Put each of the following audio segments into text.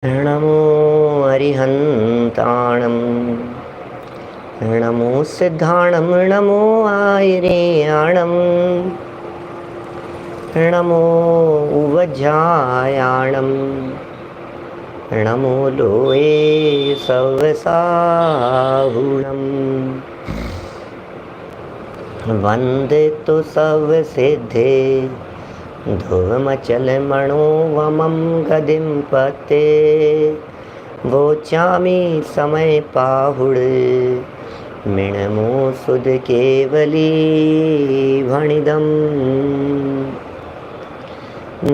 नमो अरिहन्ताणं नमो सिद्धाणं नमो आयर्याणं नमो उवज्झायाणं नमो लोये सवसाहुणं वन्दे तु सवसिद्धे ध्रुवमचलमणोवमं गदिं पते वोचामि समय पाहुड मिणमो सुध केवली भणिदं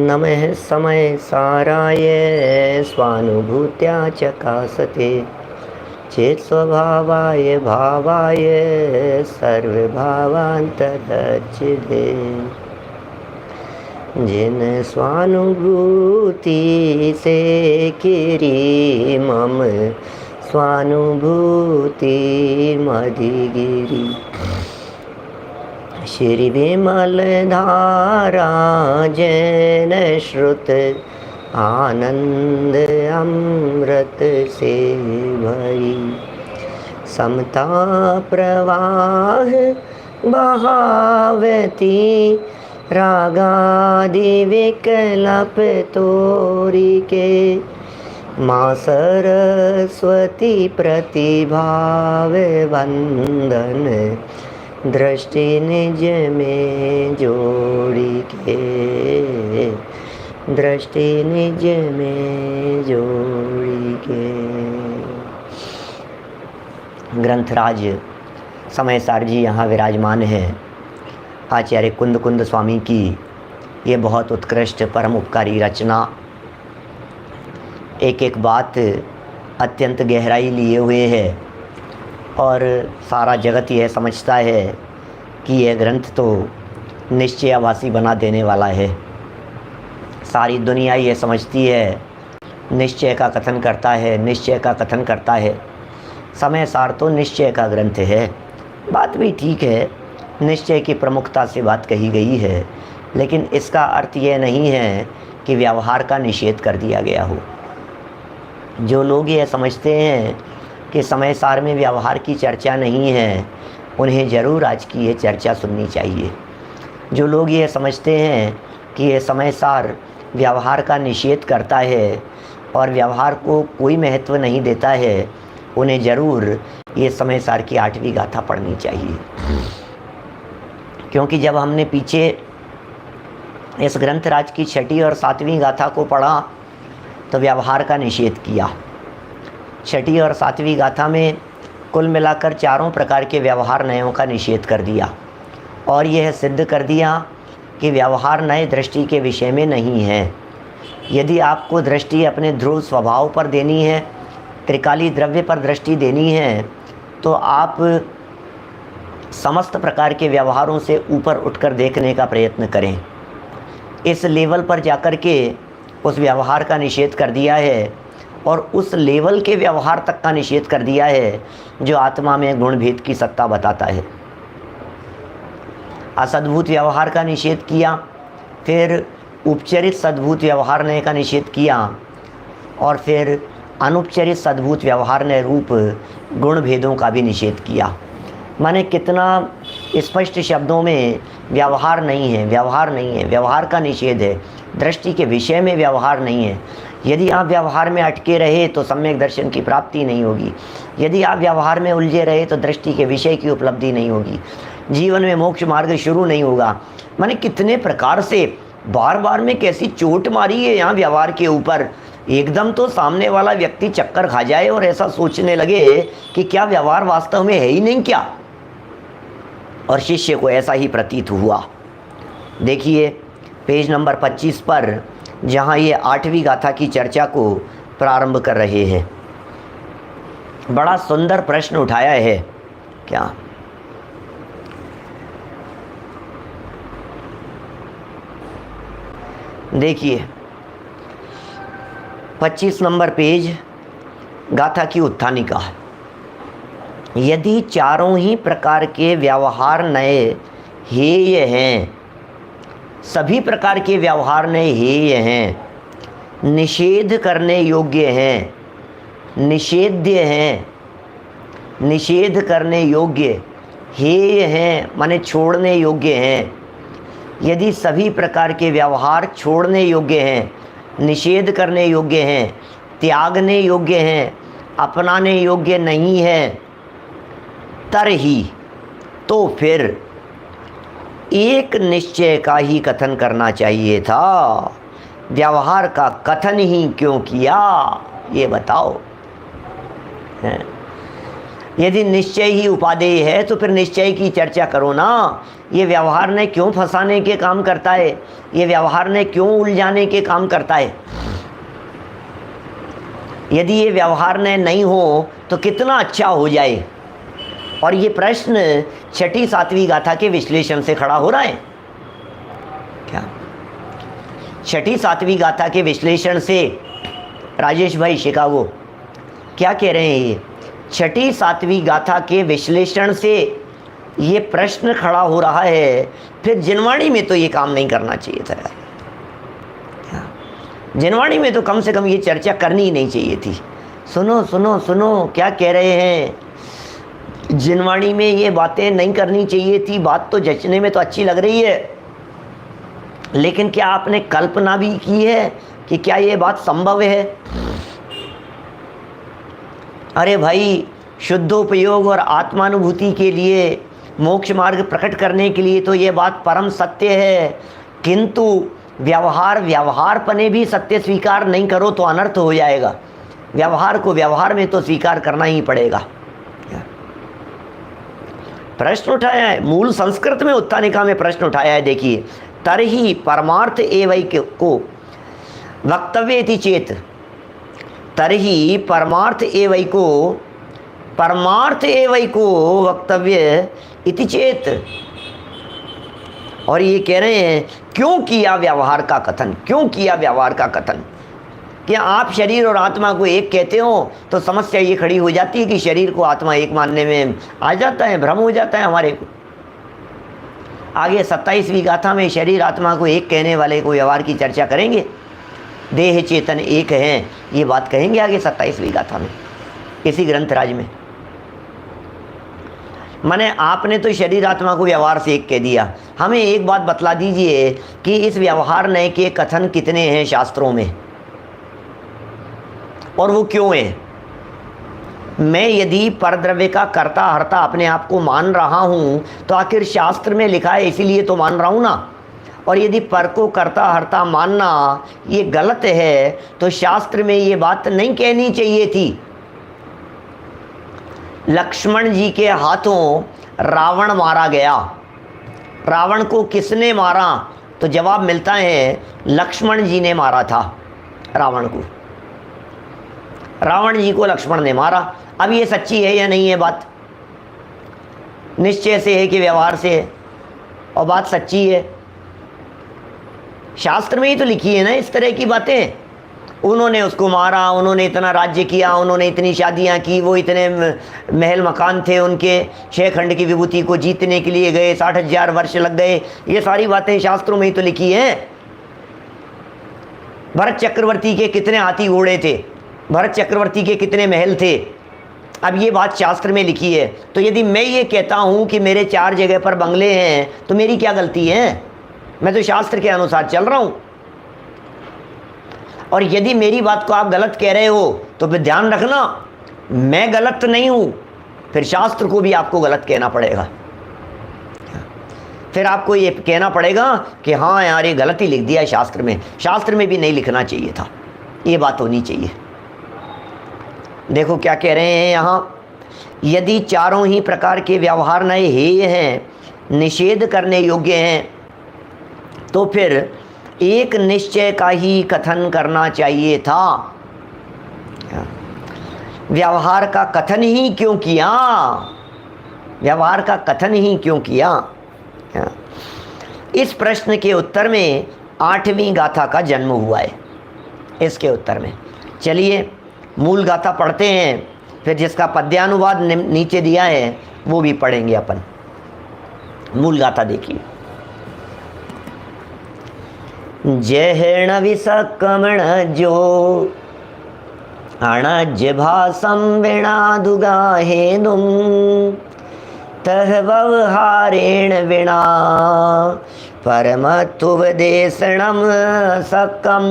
नमः समय साराय स्वानुभूत्या चकासते चेत स्वभावाय भावाय सर्वभावान्तरचिदे जिन स्वानुभूति से किरी मम स्वानुभूति मधिगिरी श्री विमल धारा जैन श्रुत आनंद अमृत से भरी समता प्रवाह बहावती रागादि विकल्प तोरी के माँ सरस्वती प्रतिभाव वंदन दृष्टि निज में जोड़ी के दृष्टि निज में जोड़ी के। ग्रंथराज समयसार जी यहाँ विराजमान है। आचार्य कुंद कुंद स्वामी की ये बहुत उत्कृष्ट परम उपकारी रचना एक एक बात अत्यंत गहराई लिए हुए है और सारा जगत यह समझता है कि यह ग्रंथ तो निश्चयाभासी बना देने वाला है। सारी दुनिया ये समझती है निश्चय का कथन करता है, निश्चय का कथन करता है। समय सार तो निश्चय का ग्रंथ है। बात भी ठीक है, निश्चय की प्रमुखता से बात कही गई है, लेकिन इसका अर्थ यह नहीं है कि व्यवहार का निषेध कर दिया गया हो। जो लोग यह समझते हैं कि समय सार में व्यवहार की चर्चा नहीं है, उन्हें ज़रूर आज की ये चर्चा सुननी चाहिए। जो लोग ये समझते हैं कि ये समय सार व्यवहार का निषेध करता है और व्यवहार को कोई महत्व नहीं देता है, उन्हें ज़रूर ये समय सार की 8वीं गाथा पढ़नी चाहिए। क्योंकि जब हमने पीछे इस ग्रंथराज की 6ठी और 7वीं गाथा को पढ़ा तो व्यवहार का निषेध किया। 6ठी और 7वीं गाथा में कुल मिलाकर चारों प्रकार के व्यवहार नयों का निषेध कर दिया और यह सिद्ध कर दिया कि व्यवहार नए दृष्टि के विषय में नहीं है। यदि आपको दृष्टि अपने ध्रुव स्वभाव पर देनी है, त्रिकाली द्रव्य पर दृष्टि देनी है, तो आप समस्त प्रकार के व्यवहारों से ऊपर उठकर देखने का प्रयत्न करें। इस लेवल पर जाकर के उस व्यवहार का निषेध कर दिया है और उस लेवल के व्यवहार तक का निषेध कर दिया है जो आत्मा में गुण भेद की सत्ता बताता है। असद्भूत व्यवहार का निषेध किया, फिर उपचरित सद्भूत व्यवहार ने का निषेध किया और फिर अनुपचरित सद्भूत व्यवहार ने रूप गुण भेदों का भी निषेध किया। माने कितना स्पष्ट शब्दों में व्यवहार नहीं है, व्यवहार नहीं है, व्यवहार का निषेध है। दृष्टि के विषय में व्यवहार नहीं है। यदि आप व्यवहार में अटके रहे तो सम्यक दर्शन की प्राप्ति नहीं होगी। यदि आप व्यवहार में उलझे रहे तो दृष्टि के विषय की उपलब्धि नहीं होगी। जीवन में मोक्ष मार्ग शुरू नहीं होगा। माने कितने प्रकार से बार बार में कैसी चोट मारी है यहाँ व्यवहार के ऊपर। एकदम तो सामने वाला व्यक्ति चक्कर खा जाए और ऐसा सोचने लगे कि क्या व्यवहार वास्तव में है ही नहीं क्या। और शिष्य को ऐसा ही प्रतीत हुआ। देखिए पेज नंबर 25 पर जहाँ ये 8वीं गाथा की चर्चा को प्रारंभ कर रहे हैं, बड़ा सुंदर प्रश्न उठाया है। क्या देखिए 25 नंबर पेज, गाथा की उत्थानिका। यदि चारों ही प्रकार के व्यवहार नए हेय हैं, सभी प्रकार के व्यवहार नए हेय हैं, निषेध करने योग्य हैं, निषेध्य हैं, निषेध करने योग्य, हेय हैं माने छोड़ने योग्य हैं। यदि सभी प्रकार के व्यवहार छोड़ने योग्य हैं, निषेध करने योग्य हैं, त्यागने योग्य हैं, अपनाने योग्य नहीं है, तरही तो फिर एक निश्चय का ही कथन करना चाहिए था, व्यवहार का कथन ही क्यों किया, ये बताओ। यदि निश्चय ही उपादेय है तो फिर निश्चय की चर्चा करो ना। ये व्यवहार ने क्यों फंसाने के काम करता है, ये व्यवहार ने क्यों उलझाने के काम करता है। यदि ये व्यवहार ने नहीं हो तो कितना अच्छा हो जाए। और ये प्रश्न छठी सातवीं गाथा के विश्लेषण से खड़ा हो रहा है क्या? छठी सातवीं गाथा के विश्लेषण से राजेश भाई शिकागो क्या कह रहे हैं? ये छठी सातवीं गाथा के विश्लेषण से ये प्रश्न खड़ा हो रहा है, फिर जिनवाणी में तो ये काम नहीं करना चाहिए था यार। जिनवाणी में तो कम से कम ये चर्चा करनी ही नहीं चाहिए थी। सुनो सुनो सुनो क्या कह रहे हैं, जिनवाणी में ये बातें नहीं करनी चाहिए थी। बात तो जचने में तो अच्छी लग रही है, लेकिन क्या आपने कल्पना भी की है कि क्या ये बात संभव है? अरे भाई, शुद्धोपयोग और आत्मानुभूति के लिए, मोक्ष मार्ग प्रकट करने के लिए तो ये बात परम सत्य है, किंतु व्यवहारपने भी सत्य स्वीकार नहीं करो तो अनर्थ हो जाएगा। व्यवहार को व्यवहार में तो स्वीकार करना ही पड़ेगा। प्रश्न उठाया है, मूल संस्कृत में उत्तानिका में प्रश्न उठाया है। देखिए, तरही परमार्थ एवैक को वक्तव्य चेत, तरही परमार्थ एवैको, परमार्थ एवैको वक्तव्य इति चेत। और ये कह रहे हैं क्यों किया व्यवहार का कथन, क्यों किया व्यवहार का कथन। क्या आप शरीर और आत्मा को एक कहते हो तो समस्या ये खड़ी हो जाती है कि शरीर को आत्मा एक मानने में आ जाता है, भ्रम हो जाता है हमारे को। आगे 27वीं गाथा में शरीर आत्मा को एक कहने वाले को व्यवहार की चर्चा करेंगे। देह चेतन एक हैं, ये बात कहेंगे आगे 27वीं गाथा में, इसी ग्रंथराज में। माने आपने तो शरीर आत्मा को व्यवहार से एक कह दिया। हमें एक बात बतला दीजिए कि इस व्यवहार नय के कथन कितने हैं शास्त्रों में, और वो क्यों है। मैं यदि परद्रव्य का कर्ता हर्ता अपने आप को मान रहा हूँ तो आखिर शास्त्र में लिखा है इसीलिए तो मान रहा हूँ ना। और यदि पर को कर्ता हर्ता मानना ये गलत है तो शास्त्र में ये बात नहीं कहनी चाहिए थी। लक्ष्मण जी के हाथों रावण मारा गया, रावण को किसने मारा? तो जवाब मिलता है लक्ष्मण जी ने मारा था रावण को, रावण जी को लक्ष्मण ने मारा। अब ये सच्ची है या नहीं है बात? निश्चय से है कि व्यवहार से है? और बात सच्ची है, शास्त्र में ही तो लिखी है ना इस तरह की बातें। उन्होंने उसको मारा, उन्होंने इतना राज्य किया, उन्होंने इतनी शादियां की, वो इतने महल मकान थे उनके, 6 खंड की विभूति को जीतने के लिए गए, 60,000 वर्ष लग गए। ये सारी बातें शास्त्रों में ही तो लिखी हैं। भरत चक्रवर्ती के कितने हाथी घोड़े थे, भरत चक्रवर्ती के कितने महल थे, अब ये बात शास्त्र में लिखी है। तो यदि मैं ये कहता हूँ कि मेरे 4 जगह पर बंगले हैं तो मेरी क्या गलती है? मैं तो शास्त्र के अनुसार चल रहा हूँ। और यदि मेरी बात को आप गलत कह रहे हो तो फिर ध्यान रखना, मैं गलत नहीं हूँ, फिर शास्त्र को भी आपको गलत कहना पड़ेगा। फिर आपको ये कहना पड़ेगा कि हाँ यार ये गलत ही लिख दिया है शास्त्र में, शास्त्र में भी नहीं लिखना चाहिए था, ये बात होनी चाहिए। देखो क्या कह रहे हैं यहाँ, यदि चारों ही प्रकार के व्यवहार नए हेय हैं, निषेध करने योग्य हैं, तो फिर एक निश्चय का ही कथन करना चाहिए था। व्यवहार का कथन ही क्यों किया? व्यवहार का कथन ही क्यों किया? इस प्रश्न के उत्तर में 8वीं गाथा का जन्म हुआ है। इसके उत्तर में चलिए मूल गाथा पढ़ते हैं, फिर जिसका पद्यानुवाद नीचे दिया है वो भी पढ़ेंगे अपन। मूल गाथा देखिए। जहण विसकमण जो अणज भासम विणादुगाहेनुम तह व्यवहारेण विना परमत्वदेशणम सकम।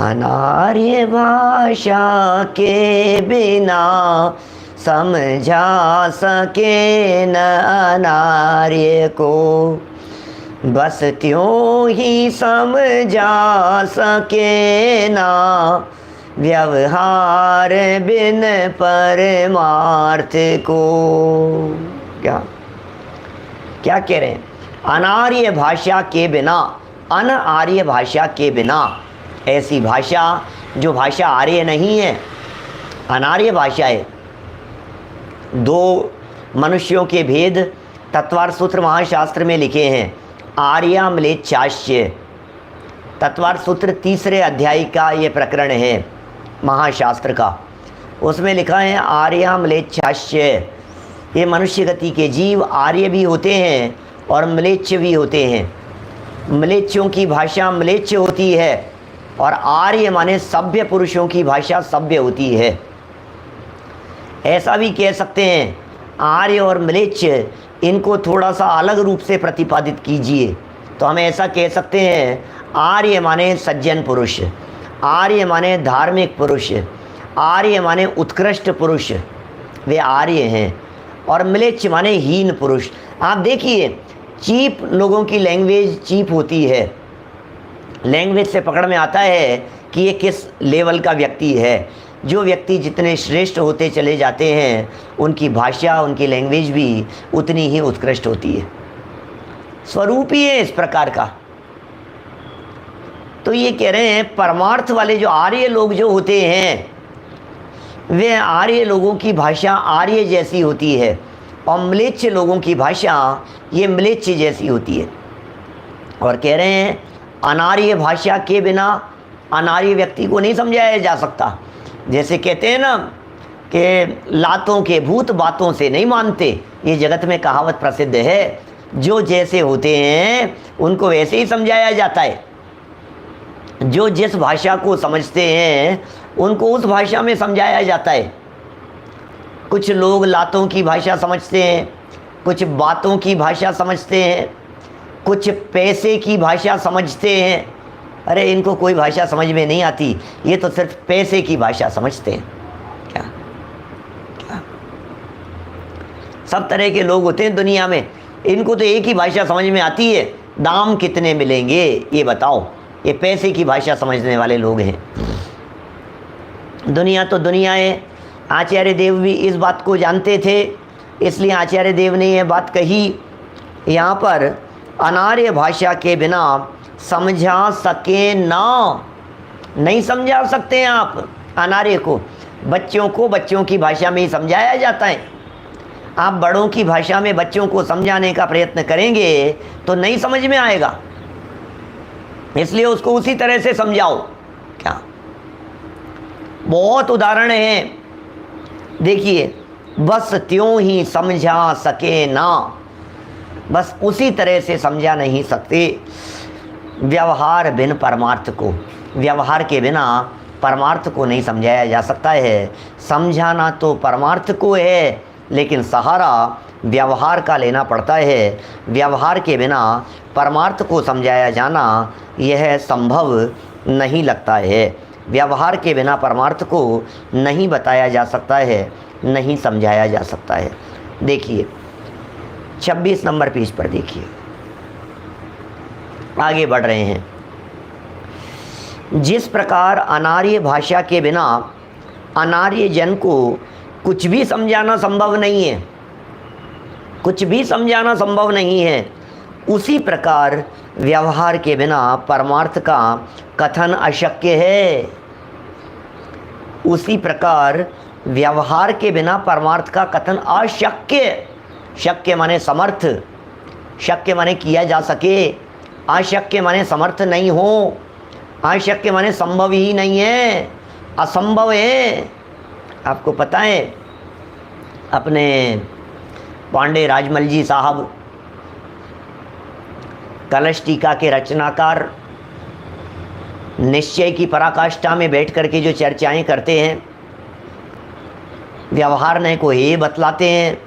अनार्य भाषा के बिना समझा सके न अनार्य को, बस त्यों ही समझा सके ना व्यवहार बिन परमार्थ को। क्या क्या कह रहे हैं? अनार्य भाषा के बिना, अनार्य भाषा के बिना, ऐसी भाषा जो भाषा आर्य नहीं है, अनार्य भाषा है। दो मनुष्यों के भेद तत्वार्थ सूत्र महाशास्त्र में लिखे हैं, आर्या म्लेच्छास्य। तत्वार्थ सूत्र 3 अध्याय का ये प्रकरण है महाशास्त्र का। उसमें लिखा है आर्या म्लेच्छास्य। ये मनुष्य गति के जीव आर्य भी होते हैं और म्लेच्छ भी होते हैं। म्लेच्छों की भाषा म्लेच्छ होती है और आर्य माने सभ्य पुरुषों की भाषा सभ्य होती है। ऐसा भी कह सकते हैं आर्य और म्लेच्छ, इनको थोड़ा सा अलग रूप से प्रतिपादित कीजिए तो हम ऐसा कह सकते हैं आर्य माने सज्जन पुरुष, आर्य माने धार्मिक पुरुष, आर्य माने उत्कृष्ट पुरुष, वे आर्य हैं। और म्लेच्छ माने हीन पुरुष। आप देखिए चीप लोगों की लैंग्वेज चीप होती है। लैंग्वेज से पकड़ में आता है कि ये किस लेवल का व्यक्ति है। जो व्यक्ति जितने श्रेष्ठ होते चले जाते हैं उनकी भाषा, उनकी लैंग्वेज भी उतनी ही उत्कृष्ट होती है। स्वरूप ही है इस प्रकार का। तो ये कह रहे हैं परमार्थ वाले जो आर्य लोग जो होते हैं वे आर्य लोगों की भाषा आर्य जैसी होती है और म्लेच्छ लोगों की भाषा ये म्लेच्छ जैसी होती है। और कह रहे हैं अनार्य भाषा के बिना अनार्य व्यक्ति को नहीं समझाया जा सकता। जैसे कहते हैं ना कि लातों के भूत बातों से नहीं मानते, ये जगत में कहावत प्रसिद्ध है। जो जैसे होते हैं उनको वैसे ही समझाया जाता है। जो जिस भाषा को समझते हैं उनको उस भाषा में समझाया जाता है। कुछ लोग लातों की भाषा समझते हैं, कुछ बातों की भाषा समझते हैं, कुछ पैसे की भाषा समझते हैं। अरे इनको कोई भाषा समझ में नहीं आती, ये तो सिर्फ पैसे की भाषा समझते हैं। क्या क्या सब तरह के लोग होते हैं दुनिया में, इनको तो एक ही भाषा समझ में आती है, दाम कितने मिलेंगे ये बताओ। ये पैसे की भाषा समझने वाले लोग हैं। दुनिया तो दुनिया है। आचार्य देव भी इस बात को जानते थे, इसलिए आचार्य देव ने यह बात कही यहाँ पर, अनार्य भाषा के बिना समझा सके ना। नहीं समझा सकते हैं आप अनार्य को। बच्चों को बच्चों की भाषा में ही समझाया जाता है। आप बड़ों की भाषा में बच्चों को समझाने का प्रयत्न करेंगे तो नहीं समझ में आएगा, इसलिए उसको उसी तरह से समझाओ। क्या बहुत उदाहरण हैं, देखिए। बस त्यों ही समझा सके ना, बस उसी तरह से समझा नहीं सकते। व्यवहार बिन परमार्थ को, व्यवहार के बिना परमार्थ को नहीं समझाया जा सकता है। समझाना तो परमार्थ को है, लेकिन सहारा व्यवहार का लेना पड़ता है। व्यवहार के बिना परमार्थ को समझाया जाना यह संभव नहीं लगता है। व्यवहार के बिना परमार्थ को नहीं बताया जा सकता है, नहीं समझाया जा सकता है। देखिए 26 नंबर पेज पर देखिए, आगे बढ़ रहे हैं। जिस प्रकार अनार्य भाषा के बिना अनार्य जन को कुछ भी समझाना संभव नहीं है, कुछ भी समझाना संभव नहीं है, उसी प्रकार व्यवहार के बिना परमार्थ का कथन अशक्य है। उसी प्रकार व्यवहार के बिना परमार्थ का कथन अशक्य। शक्य माने समर्थ, शक्य माने किया जा सके, अशक्य माने समर्थ नहीं हो, अशक्य माने संभव ही नहीं है, असंभव है। आपको पता है अपने पांडे राजमल जी साहब कलश टीका के रचनाकार निश्चय की पराकाष्ठा में बैठ करके जो चर्चाएं करते हैं, व्यवहार नय को ये बतलाते हैं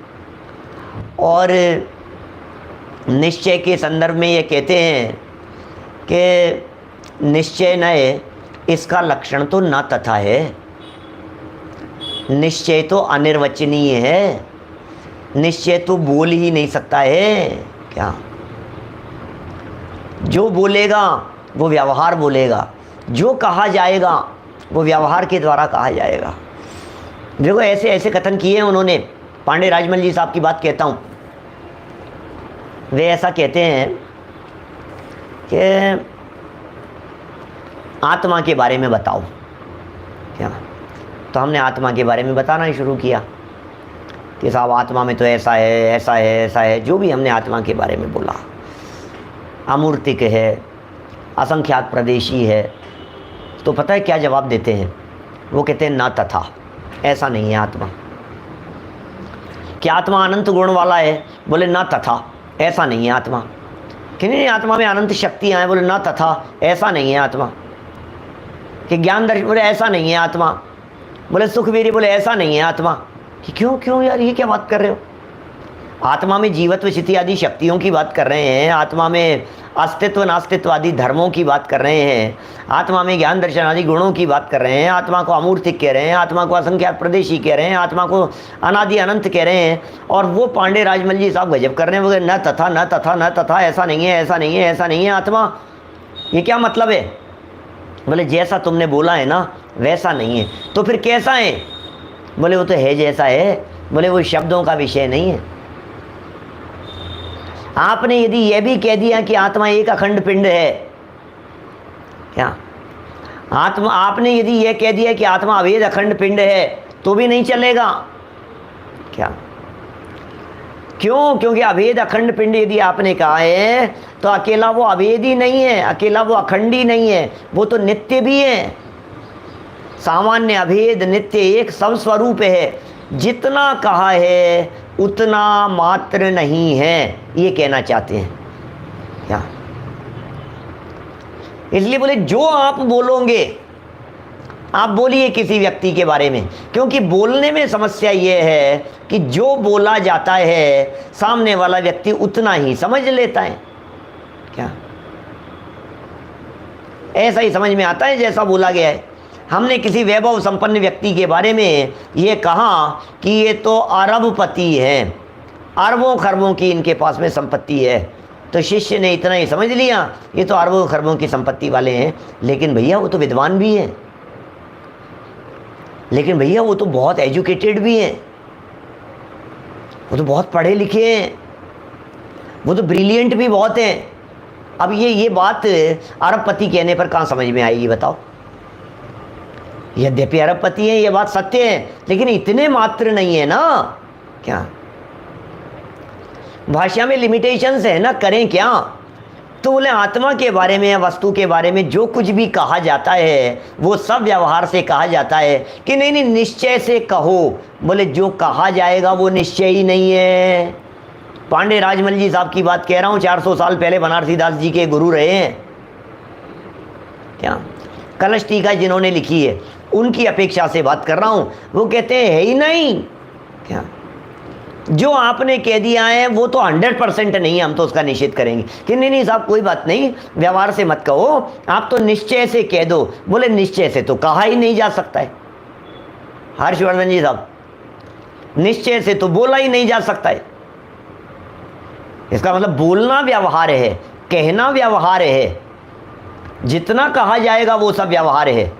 और निश्चय के संदर्भ में ये कहते हैं कि निश्चय नय इसका लक्षण तो न तथा है, निश्चय तो अनिर्वचनीय है, निश्चय तो बोल ही नहीं सकता है। क्या जो बोलेगा वो व्यवहार बोलेगा, जो कहा जाएगा वो व्यवहार के द्वारा कहा जाएगा। देखो ऐसे ऐसे कथन किए हैं उन्होंने। पांडे राजमल जी साहब की बात कहता हूँ, वे ऐसा कहते हैं कि आत्मा के बारे में बताओ। क्या तो हमने आत्मा के बारे में बताना ही शुरू किया कि साहब आत्मा में तो ऐसा है, ऐसा है, ऐसा है। जो भी हमने आत्मा के बारे में बोला, अमूर्तिक है, असंख्यात प्रदेशी है, तो पता है क्या जवाब देते हैं? वो कहते हैं न तथा, ऐसा नहीं है आत्मा। क्या आत्मा अनंत गुण वाला है? बोले न तथा, ऐसा नहीं है आत्मा। कि नहीं आत्मा में अनंत शक्तियाँ हैं? बोले न तथा, ऐसा नहीं है आत्मा। कि ज्ञान दर्शन? बोले ऐसा नहीं है आत्मा। बोले सुखवीरी? बोले ऐसा नहीं है आत्मा। कि क्यों यार ये क्या बात कर रहे हो? आत्मा में जीवत्व चिति आदि शक्तियों की बात कर रहे हैं, आत्मा में अस्तित्व नास्तित्व आदि धर्मों की बात कर रहे हैं, आत्मा में ज्ञान दर्शन आदि गुणों की बात कर रहे हैं, आत्मा को अमूर्तिक कह रहे हैं, आत्मा को असंख्यात प्रदेशी कह रहे हैं, आत्मा को अनादि अनंत कह रहे हैं। और वो पांडे राजमल जी साहब गजब कर रहे हैं, वो न तथा न तथा न तथा, ऐसा नहीं है, ऐसा नहीं है, ऐसा नहीं है आत्मा। ये क्या मतलब है? बोले जैसा तुमने बोला है ना वैसा नहीं है। तो फिर कैसा है? बोले वो तो है जैसा है। बोले वो शब्दों का विषय नहीं है। आपने यदि यह भी कह दिया कि आत्मा एक अखंड पिंड है, क्या आत्मा, आपने यदि यह कह दिया कि आत्मा अभेद अखंड पिंड है, तो भी नहीं चलेगा। क्या? क्यों? क्योंकि अभेद अखंड पिंड यदि आपने कहा है तो अकेला वो अभेद ही नहीं है, अकेला वो अखंड ही नहीं है, वो तो नित्य भी है। सामान्य अभेद नित्य एक सब स्वरूप है। जितना कहा है उतना मात्र नहीं है, ये कहना चाहते हैं। क्या? इसलिए बोले जो आप बोलोगे, आप बोलिए किसी व्यक्ति के बारे में, क्योंकि बोलने में समस्या ये है कि जो बोला जाता है सामने वाला व्यक्ति उतना ही समझ लेता है। क्या? ऐसा ही समझ में आता है जैसा बोला गया है। हमने किसी वैभव संपन्न व्यक्ति के बारे में ये कहा कि ये तो अरबपति हैं, अरबों खरबों की इनके पास में संपत्ति है, तो शिष्य ने इतना ही समझ लिया ये तो अरबों खरबों की संपत्ति वाले हैं। लेकिन भैया वो तो विद्वान भी हैं, लेकिन भैया वो तो बहुत एजुकेटेड भी हैं, वो तो बहुत पढ़े लिखे हैं, वो तो ब्रिलियंट भी बहुत हैं। अब ये बात अरबपति कहने पर कहाँ समझ में आएगी बताओ? यद्यपि अरबपति है, ये बात सत्य है, लेकिन इतने मात्र नहीं है ना। क्या? भाषा में लिमिटेशंस है ना, करें क्या? तो बोले आत्मा के बारे में या वस्तु के बारे में जो कुछ भी कहा जाता है वो सब व्यवहार से कहा जाता है कि नहीं नहीं निश्चय से कहो। बोले जो कहा जाएगा वो निश्चय ही नहीं है। पांडे राजमल जी साहब की बात कह रहा हूँ, 400 साल पहले बनारसी दास जी के गुरु रहे हैं। क्या? कलश टीका जिन्होंने लिखी है उनकी अपेक्षा से बात कर रहा हूँ। वो कहते हैं है ही नहीं। क्या? जो आपने कह दिया है वो तो 100% नहीं है, हम तो उसका निषेध करेंगे कि नहीं साहब कोई बात नहीं, व्यवहार से मत कहो, आप तो निश्चय से कह दो। बोले निश्चय से तो कहा ही नहीं जा सकता है हर्षवर्धन जी साहब, निश्चय से तो बोला ही नहीं जा सकता है। इसका मतलब बोलना व्यवहार है, कहना व्यवहार है, जितना कहा जाएगा वो सब व्यवहार है।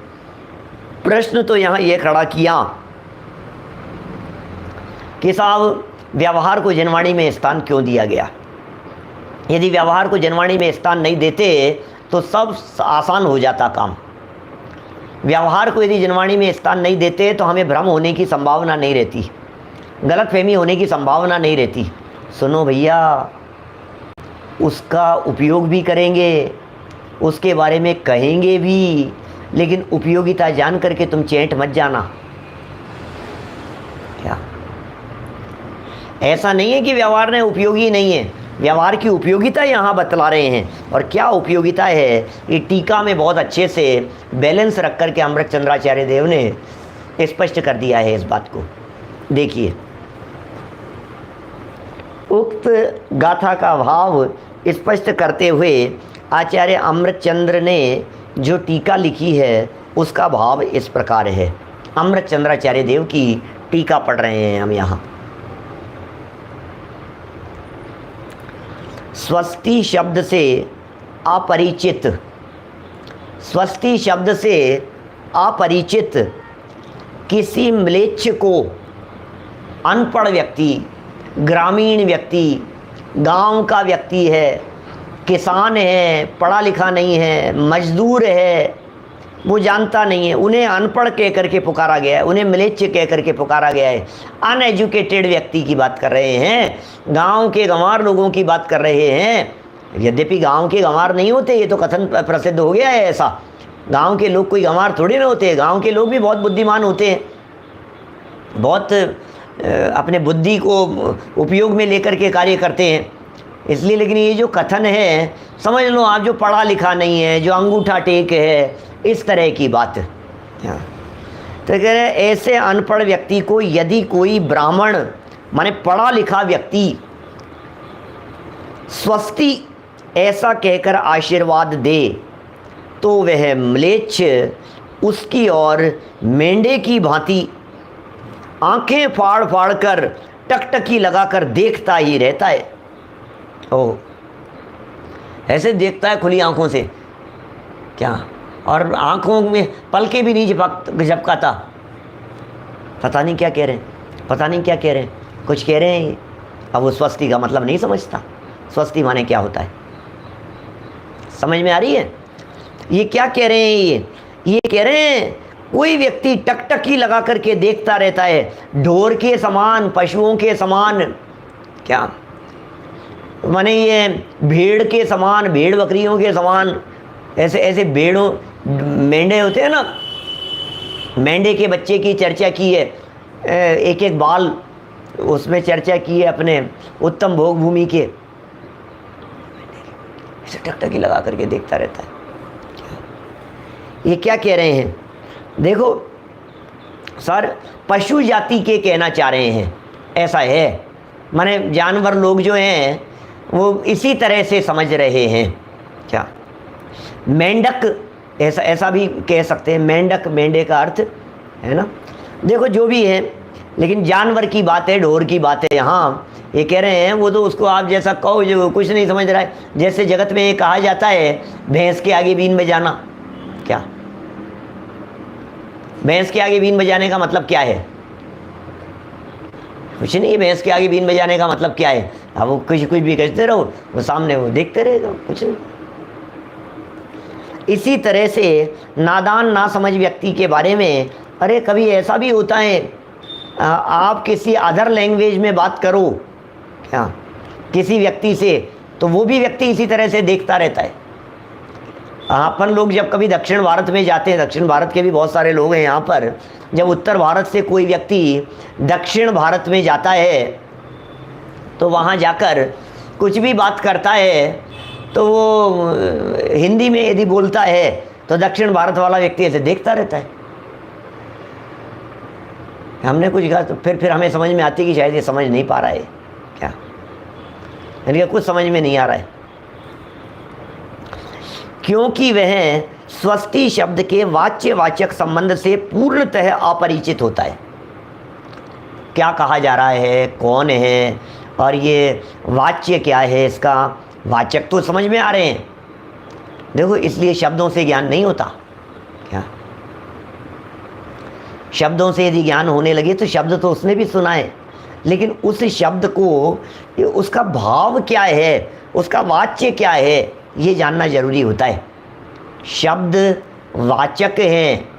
प्रश्न तो यहां ये खड़ा किया कि साहब व्यवहार को जनवाणी में स्थान क्यों दिया गया? यदि व्यवहार को जनवाणी में स्थान नहीं देते तो सब आसान हो जाता काम। व्यवहार को यदि जनवाणी में स्थान नहीं देते तो हमें भ्रम होने की संभावना नहीं रहती, गलतफहमी होने की संभावना नहीं रहती। सुनो भैया, उसका उपयोग भी करेंगे, उसके बारे में कहेंगे भी, लेकिन उपयोगिता जान करके तुम चेंट मत जाना। क्या? ऐसा नहीं है कि व्यवहार में उपयोगी नहीं है, व्यवहार की उपयोगिता यहाँ बतला रहे हैं। और क्या उपयोगिता है ये टीका में बहुत अच्छे से बैलेंस रख कर के अमृतचंद्राचार्य देव ने स्पष्ट कर दिया है इस बात को। देखिए, उक्त गाथा का भाव स्पष्ट करते हुए आचार्य अमृतचंद्र ने जो टीका लिखी है उसका भाव इस प्रकार है। अमृतचंद्राचार्य देव की टीका पढ़ रहे हैं हम यहाँ। स्वस्ति शब्द से अपरिचित, स्वस्ति शब्द से अपरिचित किसी म्लेच्छ को अनपढ़ व्यक्ति, ग्रामीण व्यक्ति, गांव का व्यक्ति है, किसान है, पढ़ा लिखा नहीं है, मजदूर है, वो जानता नहीं है, उन्हें अनपढ़ कह करके पुकारा गया है, उन्हें म्लेच्छ कह करके पुकारा गया है। अनएजुकेटेड व्यक्ति की बात कर रहे हैं, गांव के गंवार लोगों की बात कर रहे हैं। यद्यपि गांव के गंवार नहीं होते, ये तो कथन प्रसिद्ध हो गया है ऐसा। गांव के लोग कोई गंवार थोड़ी ना होते हैं, गांव के लोग भी बहुत बुद्धिमान होते हैं, बहुत अपने बुद्धि को उपयोग में लेकर के कार्य करते हैं। इसलिए लेकिन ये जो कथन है, समझ लो आप, जो पढ़ा लिखा नहीं है, जो अंगूठा टेक है, इस तरह की बात। तो कह रहे ऐसे अनपढ़ व्यक्ति को यदि कोई ब्राह्मण माने पढ़ा लिखा व्यक्ति स्वस्ति ऐसा कहकर आशीर्वाद दे तो वह म्लेच्छ उसकी ओर मेंढे की भांति आंखें फाड़ फाड़ कर टकटकी लगाकर देखता ही रहता है। ओ, ऐसे देखता है खुली आंखों से क्या, और आंखों में पलके भी नहीं झपकाता। पता नहीं क्या कह रहे हैं, पता नहीं क्या कह रहे हैं, कुछ कह रहे हैं। अब वो स्वस्ति का मतलब नहीं समझता। स्वस्ति माने क्या होता है, समझ में आ रही है? ये क्या कह रहे हैं, ये कह रहे हैं कोई व्यक्ति टकटकी लगा करके देखता रहता है, ढोर के समान, पशुओं के समान, क्या माने ये भेड़ के समान, भेड़ बकरियों के समान, ऐसे ऐसे भेड़ों, मेंढे होते हैं ना, मेंढे के बच्चे की चर्चा की है, एक एक बाल उसमें चर्चा की है अपने उत्तम भोग भूमि के, ऐसे टकटकी लगा करके देखता रहता है। ये क्या कह रहे हैं? देखो सर, पशु जाति के कहना चाह रहे हैं, ऐसा है, माने जानवर लोग जो हैं वो इसी तरह से समझ रहे हैं। क्या मेंढक, ऐसा भी कह सकते हैं, मेंढक, मेंढे का अर्थ है ना। देखो जो भी है, लेकिन जानवर की बात है, ढोर की बात है। यहाँ ये कह रहे हैं वो तो उसको आप जैसा कहो जो कुछ नहीं समझ रहा है। जैसे जगत में ये कहा जाता है भैंस के आगे बीन बजाना, क्या भैंस के आगे बीन बजाने का मतलब क्या है? कुछ नहीं। भैंस के आगे बीन बजाने का मतलब क्या है? अब वो कुछ भी कहते रहो, वो सामने वो देखते रहेगा, कुछ नहीं। इसी तरह से नादान ना समझ व्यक्ति के बारे में, अरे कभी ऐसा भी होता है, आप किसी अदर लैंग्वेज में बात करो क्या किसी व्यक्ति से, तो वो भी व्यक्ति इसी तरह से देखता रहता है। अपन लोग जब कभी दक्षिण भारत में जाते हैं, दक्षिण भारत के भी बहुत सारे लोग हैं यहाँ पर, जब उत्तर भारत से कोई व्यक्ति दक्षिण भारत में जाता है तो वहाँ जाकर कुछ भी बात करता है तो वो हिंदी में यदि बोलता है तो दक्षिण भारत वाला व्यक्ति ऐसे देखता रहता है। हमने कुछ कहा तो फिर हमें समझ में आती कि शायद ये समझ नहीं पा रहा है, क्या यानी कुछ समझ में नहीं आ रहा है, क्योंकि वह स्वस्ति शब्द के वाच्य वाचक संबंध से पूर्णतः अपरिचित होता है। क्या कहा जा रहा है, कौन है, और ये वाच्य क्या है, इसका वाचक तो समझ में आ रहे हैं। देखो इसलिए शब्दों से ज्ञान नहीं होता। क्या शब्दों से यदि ज्ञान होने लगे तो शब्द तो उसने भी सुना है, लेकिन उस शब्द को उसका भाव क्या है, उसका वाच्य क्या है, ये जानना जरूरी होता है। शब्द वाचक हैं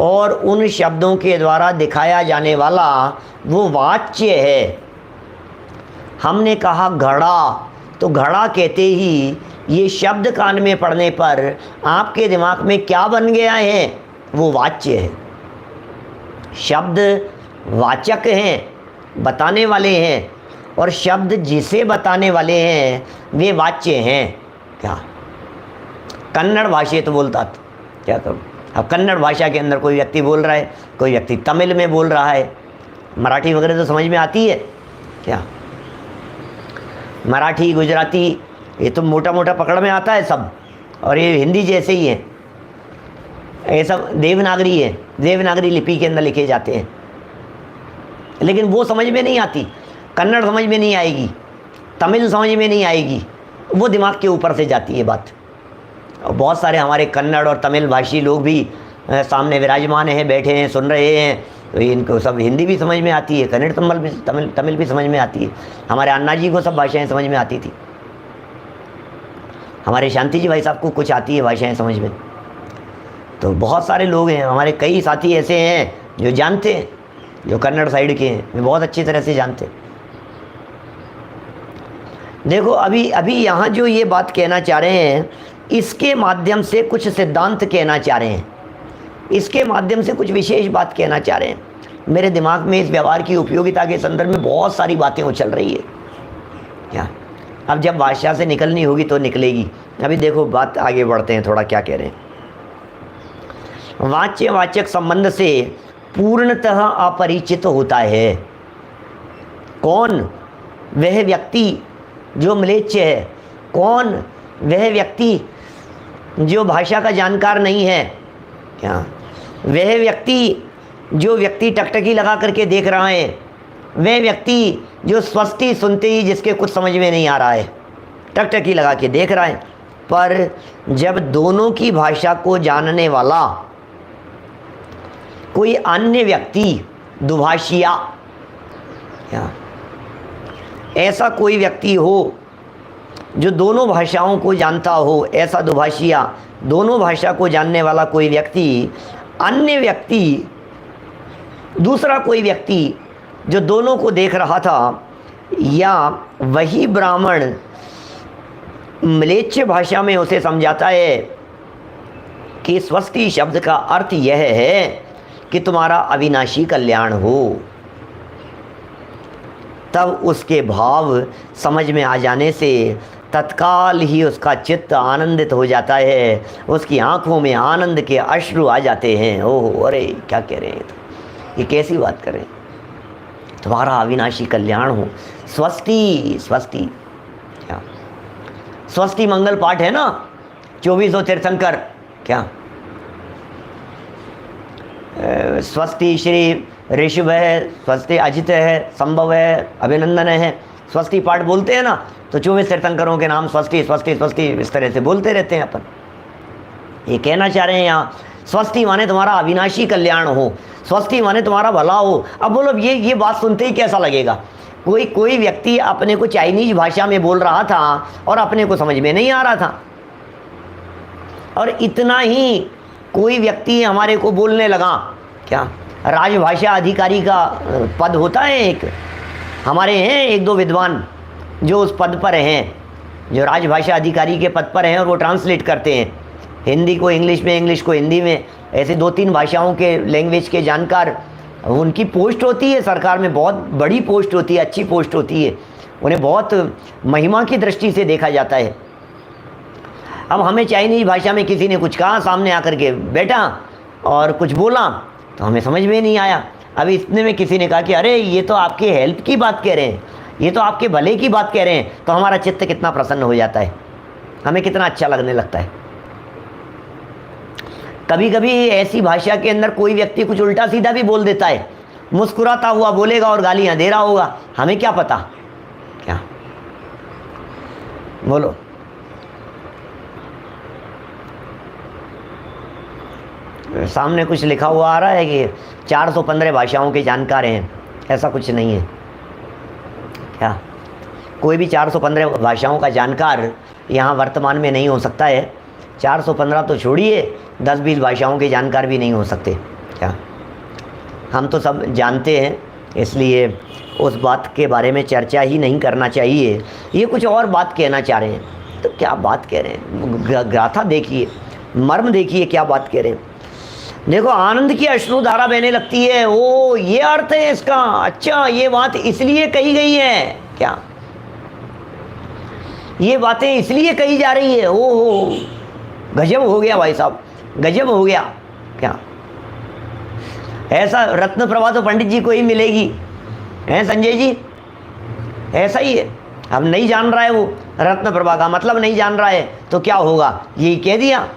और उन शब्दों के द्वारा दिखाया जाने वाला वो वाच्य है। हमने कहा घड़ा, तो घड़ा कहते ही ये शब्द कान में पड़ने पर आपके दिमाग में क्या बन गया है, वो वाच्य है। शब्द वाचक हैं, बताने वाले हैं, और शब्द जिसे बताने वाले हैं वे वाच्य हैं। क्या कन्नड़ भाषा तो बोलता था, क्या करूँ। अब कन्नड़ भाषा के अंदर कोई व्यक्ति बोल रहा है, कोई व्यक्ति तमिल में बोल रहा है, मराठी वगैरह तो समझ में आती है क्या। मराठी गुजराती ये तो मोटा मोटा पकड़ में आता है सब, और ये हिंदी जैसे ही है, ये सब देवनागरी है, देवनागरी लिपि के अंदर लिखे जाते हैं, लेकिन वो समझ में नहीं आती। कन्नड़ समझ में नहीं आएगी, तमिल समझ में नहीं आएगी, वो दिमाग के ऊपर से जाती है बात। और बहुत सारे हमारे कन्नड़ और तमिल भाषी लोग भी सामने विराजमान हैं, बैठे हैं, सुन रहे हैं, तो इनको सब हिंदी भी समझ में आती है, कन्नड़ तमिल भी समझ में आती है। हमारे अन्ना जी को सब भाषाएं समझ में आती थी, हमारे शांति जी भाई साहब को कुछ आती है भाषाएं समझ में। तो बहुत सारे लोग हैं, हमारे कई साथी ऐसे हैं जो जानते हैं, जो कन्नड़ साइड के हैं, वे बहुत अच्छी तरह से जानते हैं। देखो अभी यहाँ जो ये बात कहना चाह रहे हैं, इसके माध्यम से कुछ सिद्धांत कहना चाह रहे हैं, इसके माध्यम से कुछ विशेष बात कहना चाह रहे हैं। मेरे दिमाग में इस व्यवहार की उपयोगिता के संदर्भ में बहुत सारी बातें उछल रही है क्या। अब जब भाषा से निकलनी होगी तो निकलेगी। अभी देखो बात आगे बढ़ते हैं, थोड़ा क्या कह रहे हैं। वाच्य वाचक संबंध से पूर्णतः अपरिचित होता है कौन? वह व्यक्ति जो म्लेच्छ है। कौन? वह व्यक्ति जो भाषा का जानकार नहीं है। क्या? वह व्यक्ति जो व्यक्ति टकटकी लगा करके देख रहा है, वह व्यक्ति जो स्वस्ति सुनते ही जिसके कुछ समझ में नहीं आ रहा है, टकटकी लगा के देख रहा है। पर जब दोनों की भाषा को जानने वाला कोई अन्य व्यक्ति, दुभाषिया, क्या ऐसा कोई व्यक्ति हो जो दोनों भाषाओं को जानता हो, ऐसा दुभाषिया, दोनों भाषा को जानने वाला कोई व्यक्ति, अन्य व्यक्ति, दूसरा कोई व्यक्ति जो दोनों को देख रहा था, या वही ब्राह्मण म्लेच्छ भाषा में उसे समझाता है कि स्वस्ति शब्द का अर्थ यह है कि तुम्हारा अविनाशी कल्याण हो, तब उसके भाव समझ में आ जाने से तत्काल ही उसका चित्त आनंदित हो जाता है, उसकी आंखों में आनंद के अश्रु आ जाते हैं। ओह अरे क्या कह रहे हैं, ये कैसी बात करें, तुम्हारा अविनाशी कल्याण हो। स्वस्ति, स्वस्ति, क्या स्वस्ति मंगल पाठ है ना, 2400 तीर्थंकर, क्या स्वस्ति श्री ऋषभ है, स्वस्ति अजित है, संभव है, अभिनंदन है, स्वस्ति पाठ बोलते हैं ना, तो 24 तीर्थंकरों के नाम स्वस्ति स्वस्ति स्वस्ति इस तरह से बोलते रहते हैं अपन। ये कहना चाह रहे हैं यहाँ, स्वस्ति माने तुम्हारा अविनाशी कल्याण हो, स्वस्ति माने तुम्हारा भला हो। अब बोलो ये बात सुनते ही कैसा लगेगा। कोई व्यक्ति अपने को चाइनीज भाषा में बोल रहा था और अपने को समझ में नहीं आ रहा था, और इतना ही कोई व्यक्ति हमारे को बोलने लगा, क्या राजभाषा अधिकारी का पद होता है एक, हमारे हैं एक दो विद्वान जो उस पद पर हैं, जो राजभाषा अधिकारी के पद पर हैं, और वो ट्रांसलेट करते हैं हिंदी को इंग्लिश में, इंग्लिश को हिंदी में, ऐसे 2-3 भाषाओं के लैंग्वेज के जानकार। उनकी पोस्ट होती है सरकार में, बहुत बड़ी पोस्ट होती है, अच्छी पोस्ट होती है, उन्हें बहुत महिमा की दृष्टि से देखा जाता है। अब हमें चाइनीज भाषा में किसी ने कुछ कहा, सामने आकर के बैठा और कुछ बोला, तो हमें समझ में नहीं आया। अब इतने में किसी ने कहा कि अरे ये तो आपके हेल्प की बात कह रहे हैं, ये तो आपके भले की बात कह रहे हैं, तो हमारा चित्त कितना प्रसन्न हो जाता है, हमें कितना अच्छा लगने लगता है। कभी कभी ऐसी भाषा के अंदर कोई व्यक्ति कुछ उल्टा सीधा भी बोल देता है, मुस्कुराता हुआ बोलेगा और गालियां दे रहा होगा, हमें क्या पता। क्या बोलो, सामने कुछ लिखा हुआ आ रहा है कि 415 भाषाओं के जानकार हैं, ऐसा कुछ नहीं है। क्या कोई भी 415 भाषाओं का जानकार यहाँ वर्तमान में नहीं हो सकता है। 415 तो छोड़िए, 10-20 भाषाओं के जानकार भी नहीं हो सकते। क्या हम तो सब जानते हैं, इसलिए उस बात के बारे में चर्चा ही नहीं करना चाहिए। ये कुछ और बात कहना चाह रहे हैं, तो क्या बात कह रहे हैं, गाथा देखिए, मर्म देखिए, क्या बात कह रहे हैं। देखो आनंद की अश्रुधारा बहने लगती है। ओ ये अर्थ है इसका, अच्छा ये बात इसलिए कही गई है। क्या? ये बातें इसलिए कही जा रही है, ओहो गजब हो गया भाई साहब, गजब हो गया। क्या ऐसा रत्न प्रभा तो पंडित जी को ही मिलेगी, हैं संजय जी? ऐसा ही है। अब नहीं जान रहा है वो रत्न प्रभा का मतलब नहीं जान रहा है तो क्या होगा, यही कह दिया।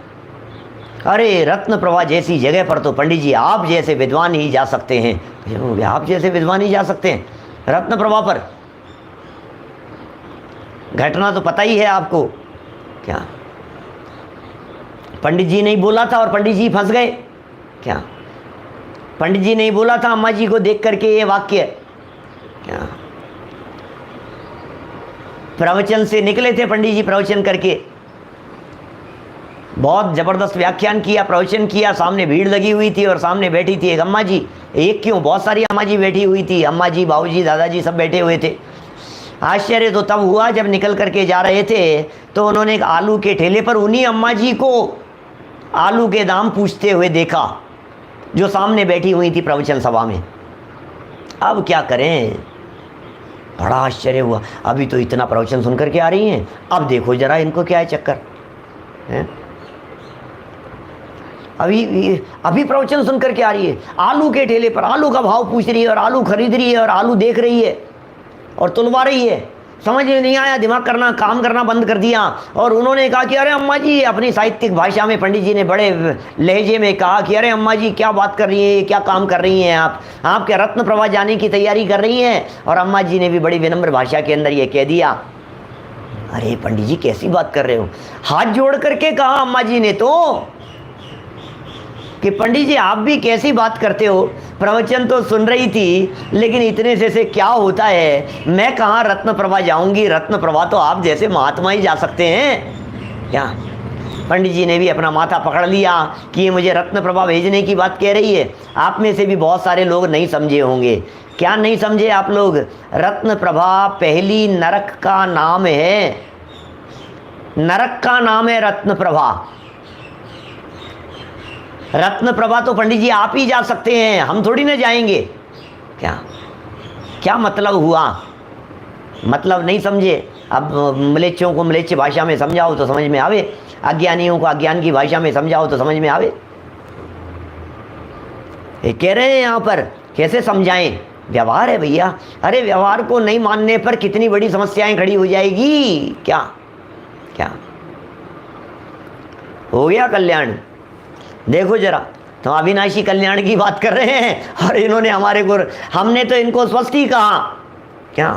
अरे रत्न प्रभा जैसी जगह पर तो पंडित जी आप जैसे विद्वान ही जा सकते हैं। आप जैसे विद्वान ही जा सकते हैं रत्न प्रभा पर? घटना तो पता ही है आपको। क्या पंडित जी नहीं बोला था और पंडित जी फंस गए? क्या पंडित जी नहीं बोला था अम्मा जी को देख करके ये वाक्य? क्या प्रवचन से निकले थे पंडित जी, प्रवचन करके बहुत ज़बरदस्त व्याख्यान किया, प्रवचन किया, सामने भीड़ लगी हुई थी और सामने बैठी थी एक अम्मा जी, एक क्यों बहुत सारी अम्मा जी बैठी हुई थी, अम्मा जी, बाबूजी, दादाजी सब बैठे हुए थे। आश्चर्य तो तब हुआ जब निकल करके जा रहे थे तो उन्होंने एक आलू के ठेले पर उन्हीं अम्मा जी को आलू के दाम पूछते हुए देखा जो सामने बैठी हुई थी प्रवचन सभा में। अब क्या करें, बड़ा आश्चर्य हुआ। अभी तो इतना प्रवचन सुन करके आ रही हैं, अब देखो जरा इनको क्या है चक्कर है। अभी प्रवचन सुन करके आ रही है, आलू के ठेले पर आलू का भाव पूछ रही है और आलू खरीद रही है और आलू देख रही है और तुलवा रही है। समझ में नहीं आया, दिमाग करना काम करना बंद कर दिया और उन्होंने कहा कि अरे अम्मा जी, अपनी साहित्यिक भाषा में पंडित जी ने बड़े लहजे में कहा कि अरे अम्मा जी क्या बात कर रही हैं, क्या काम कर रही हैं आप क्या रत्न प्रभा जाने की तैयारी कर रही हैं? और अम्मा जी ने भी बड़ी विनम्र भाषा के अंदर ये कह दिया, अरे पंडित जी कैसी बात कर रहे हो? हाथ जोड़ करके कहा अम्मा जी ने तो कि पंडित जी आप भी कैसी बात करते हो, प्रवचन तो सुन रही थी लेकिन इतने से क्या होता है, मैं कहाँ रत्न प्रभा जाऊंगी, रत्न प्रभा तो आप जैसे महात्मा ही जा सकते हैं। क्या पंडित जी ने भी अपना माथा पकड़ लिया कि ये मुझे रत्न प्रभा भेजने की बात कह रही है। आप में से भी बहुत सारे लोग नहीं समझे होंगे। क्या नहीं समझे आप लोग? रत्न प्रभा पहली नरक का नाम है, नरक का नाम है रत्न प्रभा। रत्न प्रभा तो पंडित जी आप ही जा सकते हैं, हम थोड़ी ना जाएंगे। क्या क्या मतलब हुआ? मतलब नहीं समझे। अब म्लेच्छों को म्लेच्छ भाषा में समझाओ तो समझ में आवे, अज्ञानियों को अज्ञान की भाषा में समझाओ तो समझ में आवे। ये कह रहे हैं यहाँ पर, कैसे समझाएं? व्यवहार है भैया। अरे व्यवहार को नहीं मानने पर कितनी बड़ी समस्याएं खड़ी हो जाएगी। क्या क्या हो गया कल्याण? देखो जरा, तो अविनाशी कल्याण की बात कर रहे हैं और इन्होंने हमने तो इनको स्पष्ट ही कहा। क्या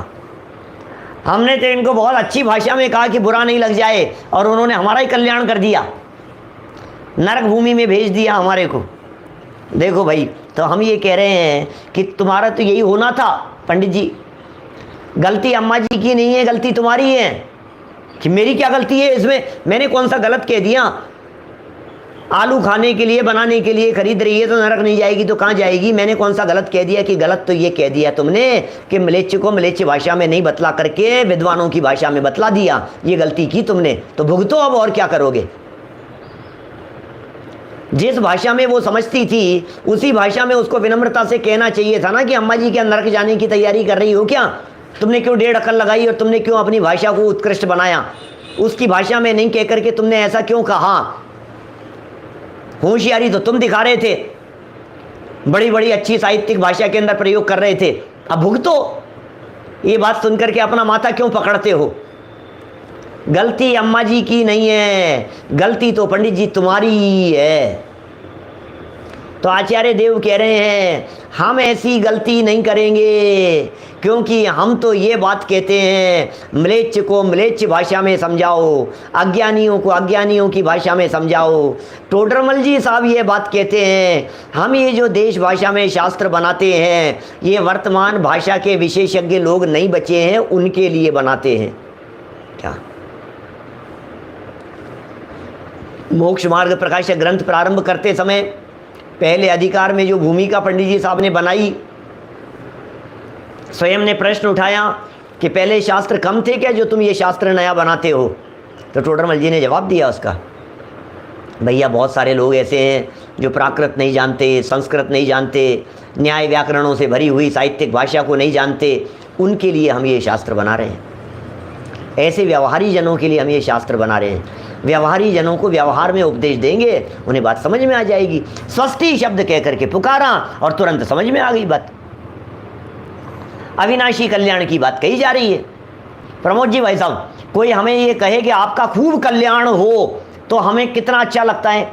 हमने तो इनको बहुत अच्छी भाषा में कहा कि बुरा नहीं लग जाए और उन्होंने हमारा ही कल्याण कर दिया, नरक भूमि में भेज दिया हमारे को। देखो भाई, तो हम ये कह रहे हैं कि तुम्हारा तो यही होना था पंडित जी। गलती अम्मा जी की नहीं है, गलती तुम्हारी है। कि मेरी क्या गलती है इसमें? मैंने कौन सा गलत कह दिया? आलू खाने के लिए बनाने के लिए खरीद रही है तो नरक नहीं जाएगी तो कहाँ जाएगी? मैंने कौन सा गलत कह दिया? कि गलत तो ये कह दिया तुमने कि म्लेच्छ को म्लेच्छ भाषा में नहीं बतला करके विद्वानों की भाषा में बतला दिया। ये गलती की तुमने, तो भुगतो अब, और क्या करोगे? जिस भाषा में वो समझती थी उसी भाषा में उसको विनम्रता से कहना चाहिए था ना कि अम्मा जी क्या नरक जाने की तैयारी कर रही हो क्या? तुमने क्यों डेढ़ अकल लगाई और तुमने क्यों अपनी भाषा को उत्कृष्ट बनाया? उसकी भाषा में नहीं कह करके तुमने ऐसा क्यों कहा? होशियारी तो तुम दिखा रहे थे, बड़ी बड़ी अच्छी साहित्यिक भाषा के अंदर प्रयोग कर रहे थे। अब भुगतो। ये बात सुनकर के अपना माथा क्यों पकड़ते हो? गलती अम्मा जी की नहीं है, गलती तो पंडित जी तुम्हारी ही है। तो आचार्य देव कह रहे हैं हम ऐसी गलती नहीं करेंगे, क्योंकि हम तो ये बात कहते हैं म्लेच्छ को म्लेच्छ भाषा में समझाओ, अज्ञानियों को अज्ञानियों की भाषा में समझाओ। टोडरमल जी साहब ये बात कहते हैं हम ये जो देश भाषा में शास्त्र बनाते हैं ये वर्तमान भाषा के विशेषज्ञ लोग नहीं बचे हैं उनके लिए बनाते हैं। क्या मोक्ष मार्ग प्रकाशक ग्रंथ प्रारंभ करते समय पहले अधिकार में जो भूमिका पंडित जी साहब ने बनाई, स्वयं ने प्रश्न उठाया कि पहले शास्त्र कम थे क्या जो तुम ये शास्त्र नया बनाते हो? तो टोडरमल जी ने जवाब दिया उसका, भैया बहुत सारे लोग ऐसे हैं जो प्राकृत नहीं जानते, संस्कृत नहीं जानते, न्याय व्याकरणों से भरी हुई साहित्यिक भाषा को नहीं जानते, उनके लिए हम ये शास्त्र बना रहे हैं। ऐसे व्यवहारी जनों के लिए हम ये शास्त्र बना रहे हैं। व्यवहारी जनों को व्यवहार में उपदेश देंगे, उन्हें बात समझ में आ जाएगी। स्वस्ति शब्द कह करके पुकारा और तुरंत समझ में आ गई बात। अविनाशी कल्याण की बात कही जा रही है। प्रमोद जी भाई साहब, कोई हमें ये कहे कि आपका खूब कल्याण हो तो हमें कितना अच्छा लगता है।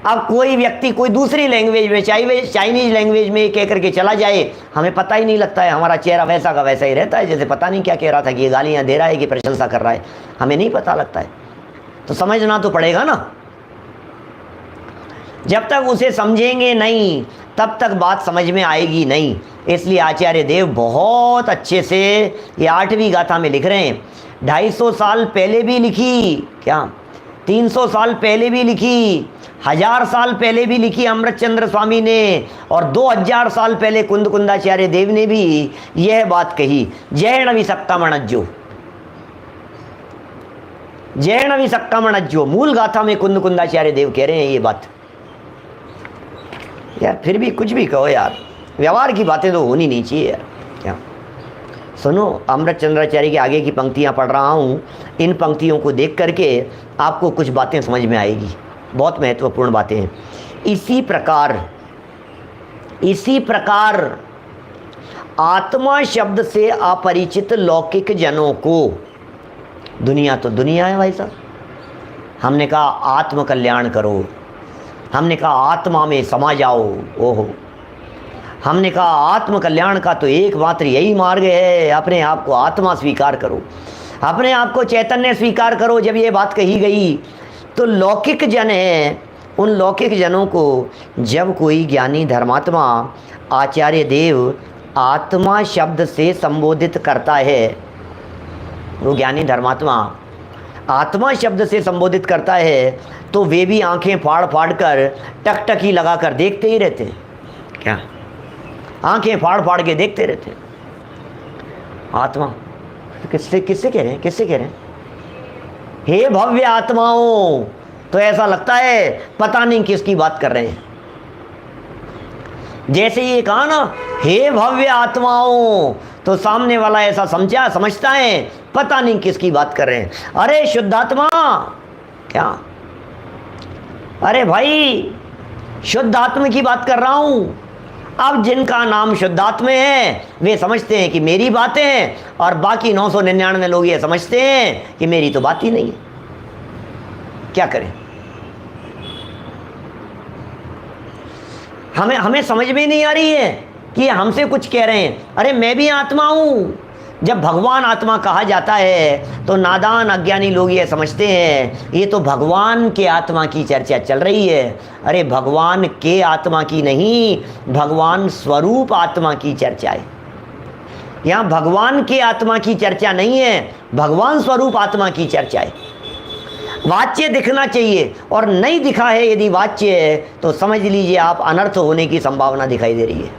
अब कोई व्यक्ति कोई दूसरी लैंग्वेज में, चाइनीज लैंग्वेज में कह करके चला जाए, हमें पता ही नहीं लगता है, हमारा चेहरा वैसा का वैसा ही रहता है, जैसे पता नहीं क्या कह रहा था, कि ये गालियाँ दे रहा है कि प्रशंसा कर रहा है, हमें नहीं पता लगता है। तो समझना तो पड़ेगा ना। जब तक उसे समझेंगे नहीं तब तक बात समझ में आएगी नहीं। इसलिए आचार्य देव बहुत अच्छे से ये 8वीं गाथा में लिख रहे हैं। 250 साल पहले भी लिखी, क्या 300 साल पहले भी लिखी, 1000 साल पहले भी लिखी अमृतचंद्र स्वामी ने, और 2000 साल पहले कुंदकुंदाचार्य देव ने भी यह बात कही। जैन विसक्कमणज्जो, जैन विसक्कमणज्जो, मूल गाथा में कुंदकुंदाचार्य देव कह रहे हैं ये बात। यार फिर भी कुछ भी कहो यार, व्यवहार की बातें तो होनी नहीं चाहिए यार। क्या सुनो, अमृतचंद्राचार्य की आगे की पंक्तियां पढ़ रहा हूँ, इन पंक्तियों को देख करके आपको कुछ बातें समझ में आएगी, बहुत महत्वपूर्ण बातें हैं। इसी प्रकार आत्मा शब्द से अपरिचित लौकिक जनों को, दुनिया तो दुनिया है भाई साहब, हमने कहा आत्म कल्याण करो, हमने कहा आत्मा में समा जाओ, ओहो, हमने कहा आत्म कल्याण का तो एकमात्र यही मार्ग है, अपने आप को आत्मा स्वीकार करो, अपने आप को चैतन्य स्वीकार करो। जब ये बात कही गई तो लौकिक जन हैं, उन लौकिक जनों को जब कोई ज्ञानी धर्मात्मा आचार्य देव आत्मा शब्द से संबोधित करता है, वो ज्ञानी धर्मात्मा आत्मा शब्द से संबोधित करता है, तो वे भी आंखें फाड़ फाड़ कर टकटकी लगा कर देखते ही रहते हैं। क्या आंखें फाड़ फाड़ के देखते रहते हैं। आत्मा किससे कह रहे हैं, किससे कह रहे हैं? हे भव्य आत्माओं, तो ऐसा लगता है पता नहीं किसकी बात कर रहे हैं। जैसे ये कहा ना, हे भव्य आत्माओं, तो सामने वाला ऐसा समझता है पता नहीं किसकी बात कर रहे हैं। अरे शुद्धात्मा, क्या? अरे भाई शुद्धात्मा की बात कर रहा हूं। अब जिनका नाम शुद्धात्मा है वे समझते हैं कि मेरी बातें हैं, और बाकी 999 लोग ये समझते हैं कि मेरी तो बात ही नहीं है। क्या करें? हमें समझ में नहीं आ रही है कि हमसे कुछ कह रहे हैं। अरे मैं भी आत्मा हूं। जब भगवान आत्मा कहा जाता है तो नादान अज्ञानी लोग ये समझते हैं ये तो भगवान के आत्मा की चर्चा चल रही है। अरे भगवान के आत्मा की नहीं, भगवान स्वरूप आत्मा की चर्चा है। यहाँ भगवान के आत्मा की चर्चा नहीं है, भगवान स्वरूप आत्मा की चर्चा है। वाच्य दिखना चाहिए, और नहीं दिखा है यदि वाच्य है तो समझ लीजिए आप अनर्थ होने की संभावना दिखाई दे रही है।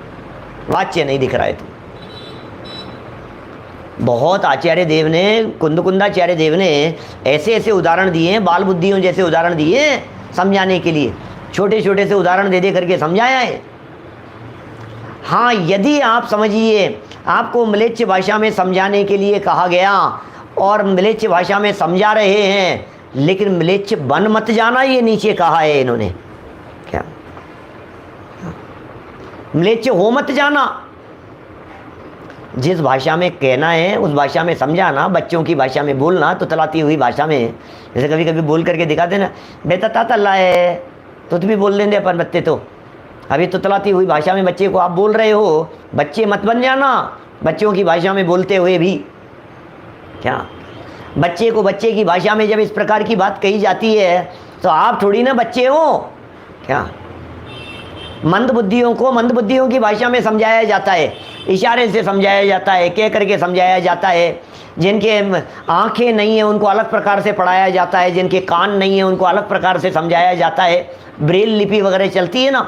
वाच्य नहीं दिख रहा है तो बहुत आचार्य देव ने, कुंदकुंदाचार्य देव ने ऐसे ऐसे उदाहरण दिए हैं, बाल बुद्धियों जैसे उदाहरण दिए हैं समझाने के लिए। छोटे छोटे से उदाहरण दे दे करके समझाया है। हाँ, यदि आप समझिए, आपको म्लेच्छ भाषा में समझाने के लिए कहा गया और म्लेच्छ भाषा में समझा रहे हैं, लेकिन म्लेच्छ बन मत जाना, ये नीचे कहा है इन्होंने। क्या? म्लेच्छ हो मत जाना। जिस भाषा में कहना है उस भाषा में समझाना, बच्चों की भाषा में बोलना, तो तलाती हुई भाषा में। जैसे कभी कभी बोल करके दिखा देना, बेटा तातला है, तो भी बोल देंगे अपन बच्चे। तो अभी तो तलाती हुई भाषा में बच्चे को आप बोल रहे हो, बच्चे मत बन जाना बच्चों की भाषा में बोलते हुए भी। क्या? बच्चे को बच्चे की भाषा में जब इस प्रकार की बात कही जाती है तो आप थोड़ी ना बच्चे हो। क्या? मंद बुद्धियों को मंद बुद्धियों की भाषा में समझाया जाता है, इशारे से समझाया जाता है, कह करके समझाया जाता है। जिनके आंखें नहीं है उनको अलग प्रकार से पढ़ाया जाता है, जिनके कान नहीं है उनको अलग प्रकार से समझाया जाता है। ब्रेल लिपि वगैरह चलती है ना,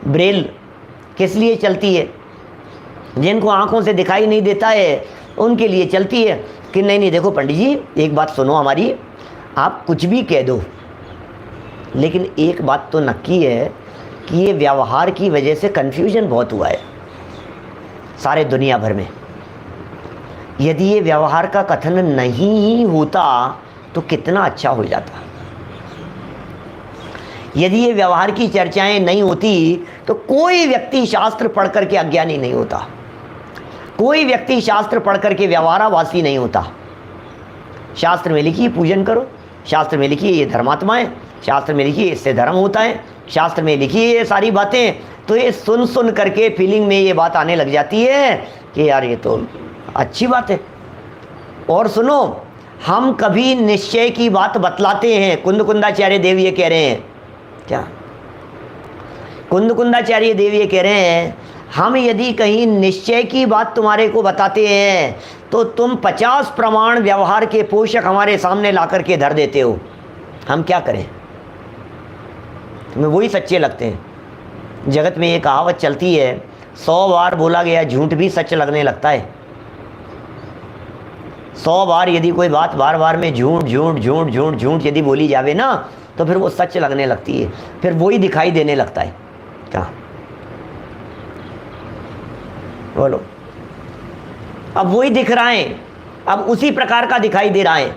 ब्रेल किस लिए चलती है? जिनको आंखों से दिखाई नहीं देता है उनके लिए चलती है कि नहीं देखो पंडित जी, एक बात सुनो हमारी, आप कुछ भी कह दो, लेकिन एक बात तो नक्की है कि ये व्यवहार की वजह से कन्फ्यूजन बहुत हुआ है सारे दुनिया भर में। यदि ये व्यवहार का कथन नहीं ही होता तो कितना अच्छा हो जाता। यदि ये व्यवहार की चर्चाएं नहीं होती तो कोई व्यक्ति शास्त्र पढ़ करके अज्ञानी नहीं होता, कोई व्यक्ति शास्त्र पढ़ करके व्यवहारावासी नहीं होता। शास्त्र में लिखिए पूजन करो, शास्त्र में लिखिए ये धर्मात्मा है, शास्त्र में लिखिए इससे धर्म होता है, शास्त्र में लिखिए ये सारी बातें, तो ये सुन सुन करके फीलिंग में ये बात आने लग जाती है कि यार ये तो अच्छी बात है। और सुनो, हम कभी निश्चय की बात बतलाते हैं। कुंदकुंदाचार्य देव ये कह रहे हैं, क्या कुंदकुंदाचार्य देव ये कह रहे हैं, हम यदि कहीं निश्चय की बात तुम्हारे को बताते हैं तो तुम 50 प्रमाण व्यवहार के पोषक हमारे सामने ला करके धर देते हो। हम क्या करें, तुम्हें वही सच्चे लगते हैं। जगत में ये कहावत चलती है, 100 बार बोला गया झूठ भी सच लगने लगता है। 100 बार यदि कोई बात बार बार में झूठ झूठ झूठ झूठ झूठ यदि बोली जावे ना तो फिर वो सच लगने लगती है, फिर वही दिखाई देने लगता है। क्या बोलो, अब वही दिख रहा है, अब उसी प्रकार का दिखाई दे रहा है,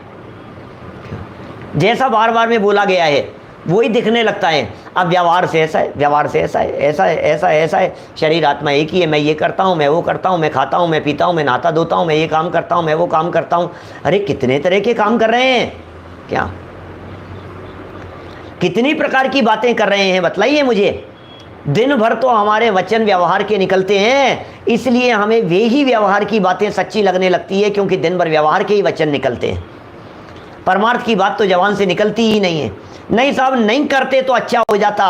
जैसा बार बार में बोला गया है वही दिखने लगता है। अब व्यवहार से ऐसा है, व्यवहार से ऐसा है, ऐसा है, ऐसा है, ऐसा है। शरीर आत्मा एक ही है, मैं ये करता हूँ, मैं वो करता हूँ, मैं खाता हूँ, मैं पीता हूँ, मैं नहाता धोता हूँ, मैं ये काम करता हूँ, मैं वो काम करता हूँ। अरे कितने तरह के काम कर रहे हैं, क्या कितनी प्रकार की बातें कर रहे हैं, बतलाइए मुझे। दिन भर तो हमारे वचन व्यवहार के निकलते हैं, इसलिए हमें वे ही व्यवहार की बातें सच्ची लगने लगती है, क्योंकि दिन भर व्यवहार के ही वचन निकलते हैं। परमार्थ की बात तो जबान से निकलती ही नहीं है। नहीं साहब, नहीं करते तो अच्छा हो जाता,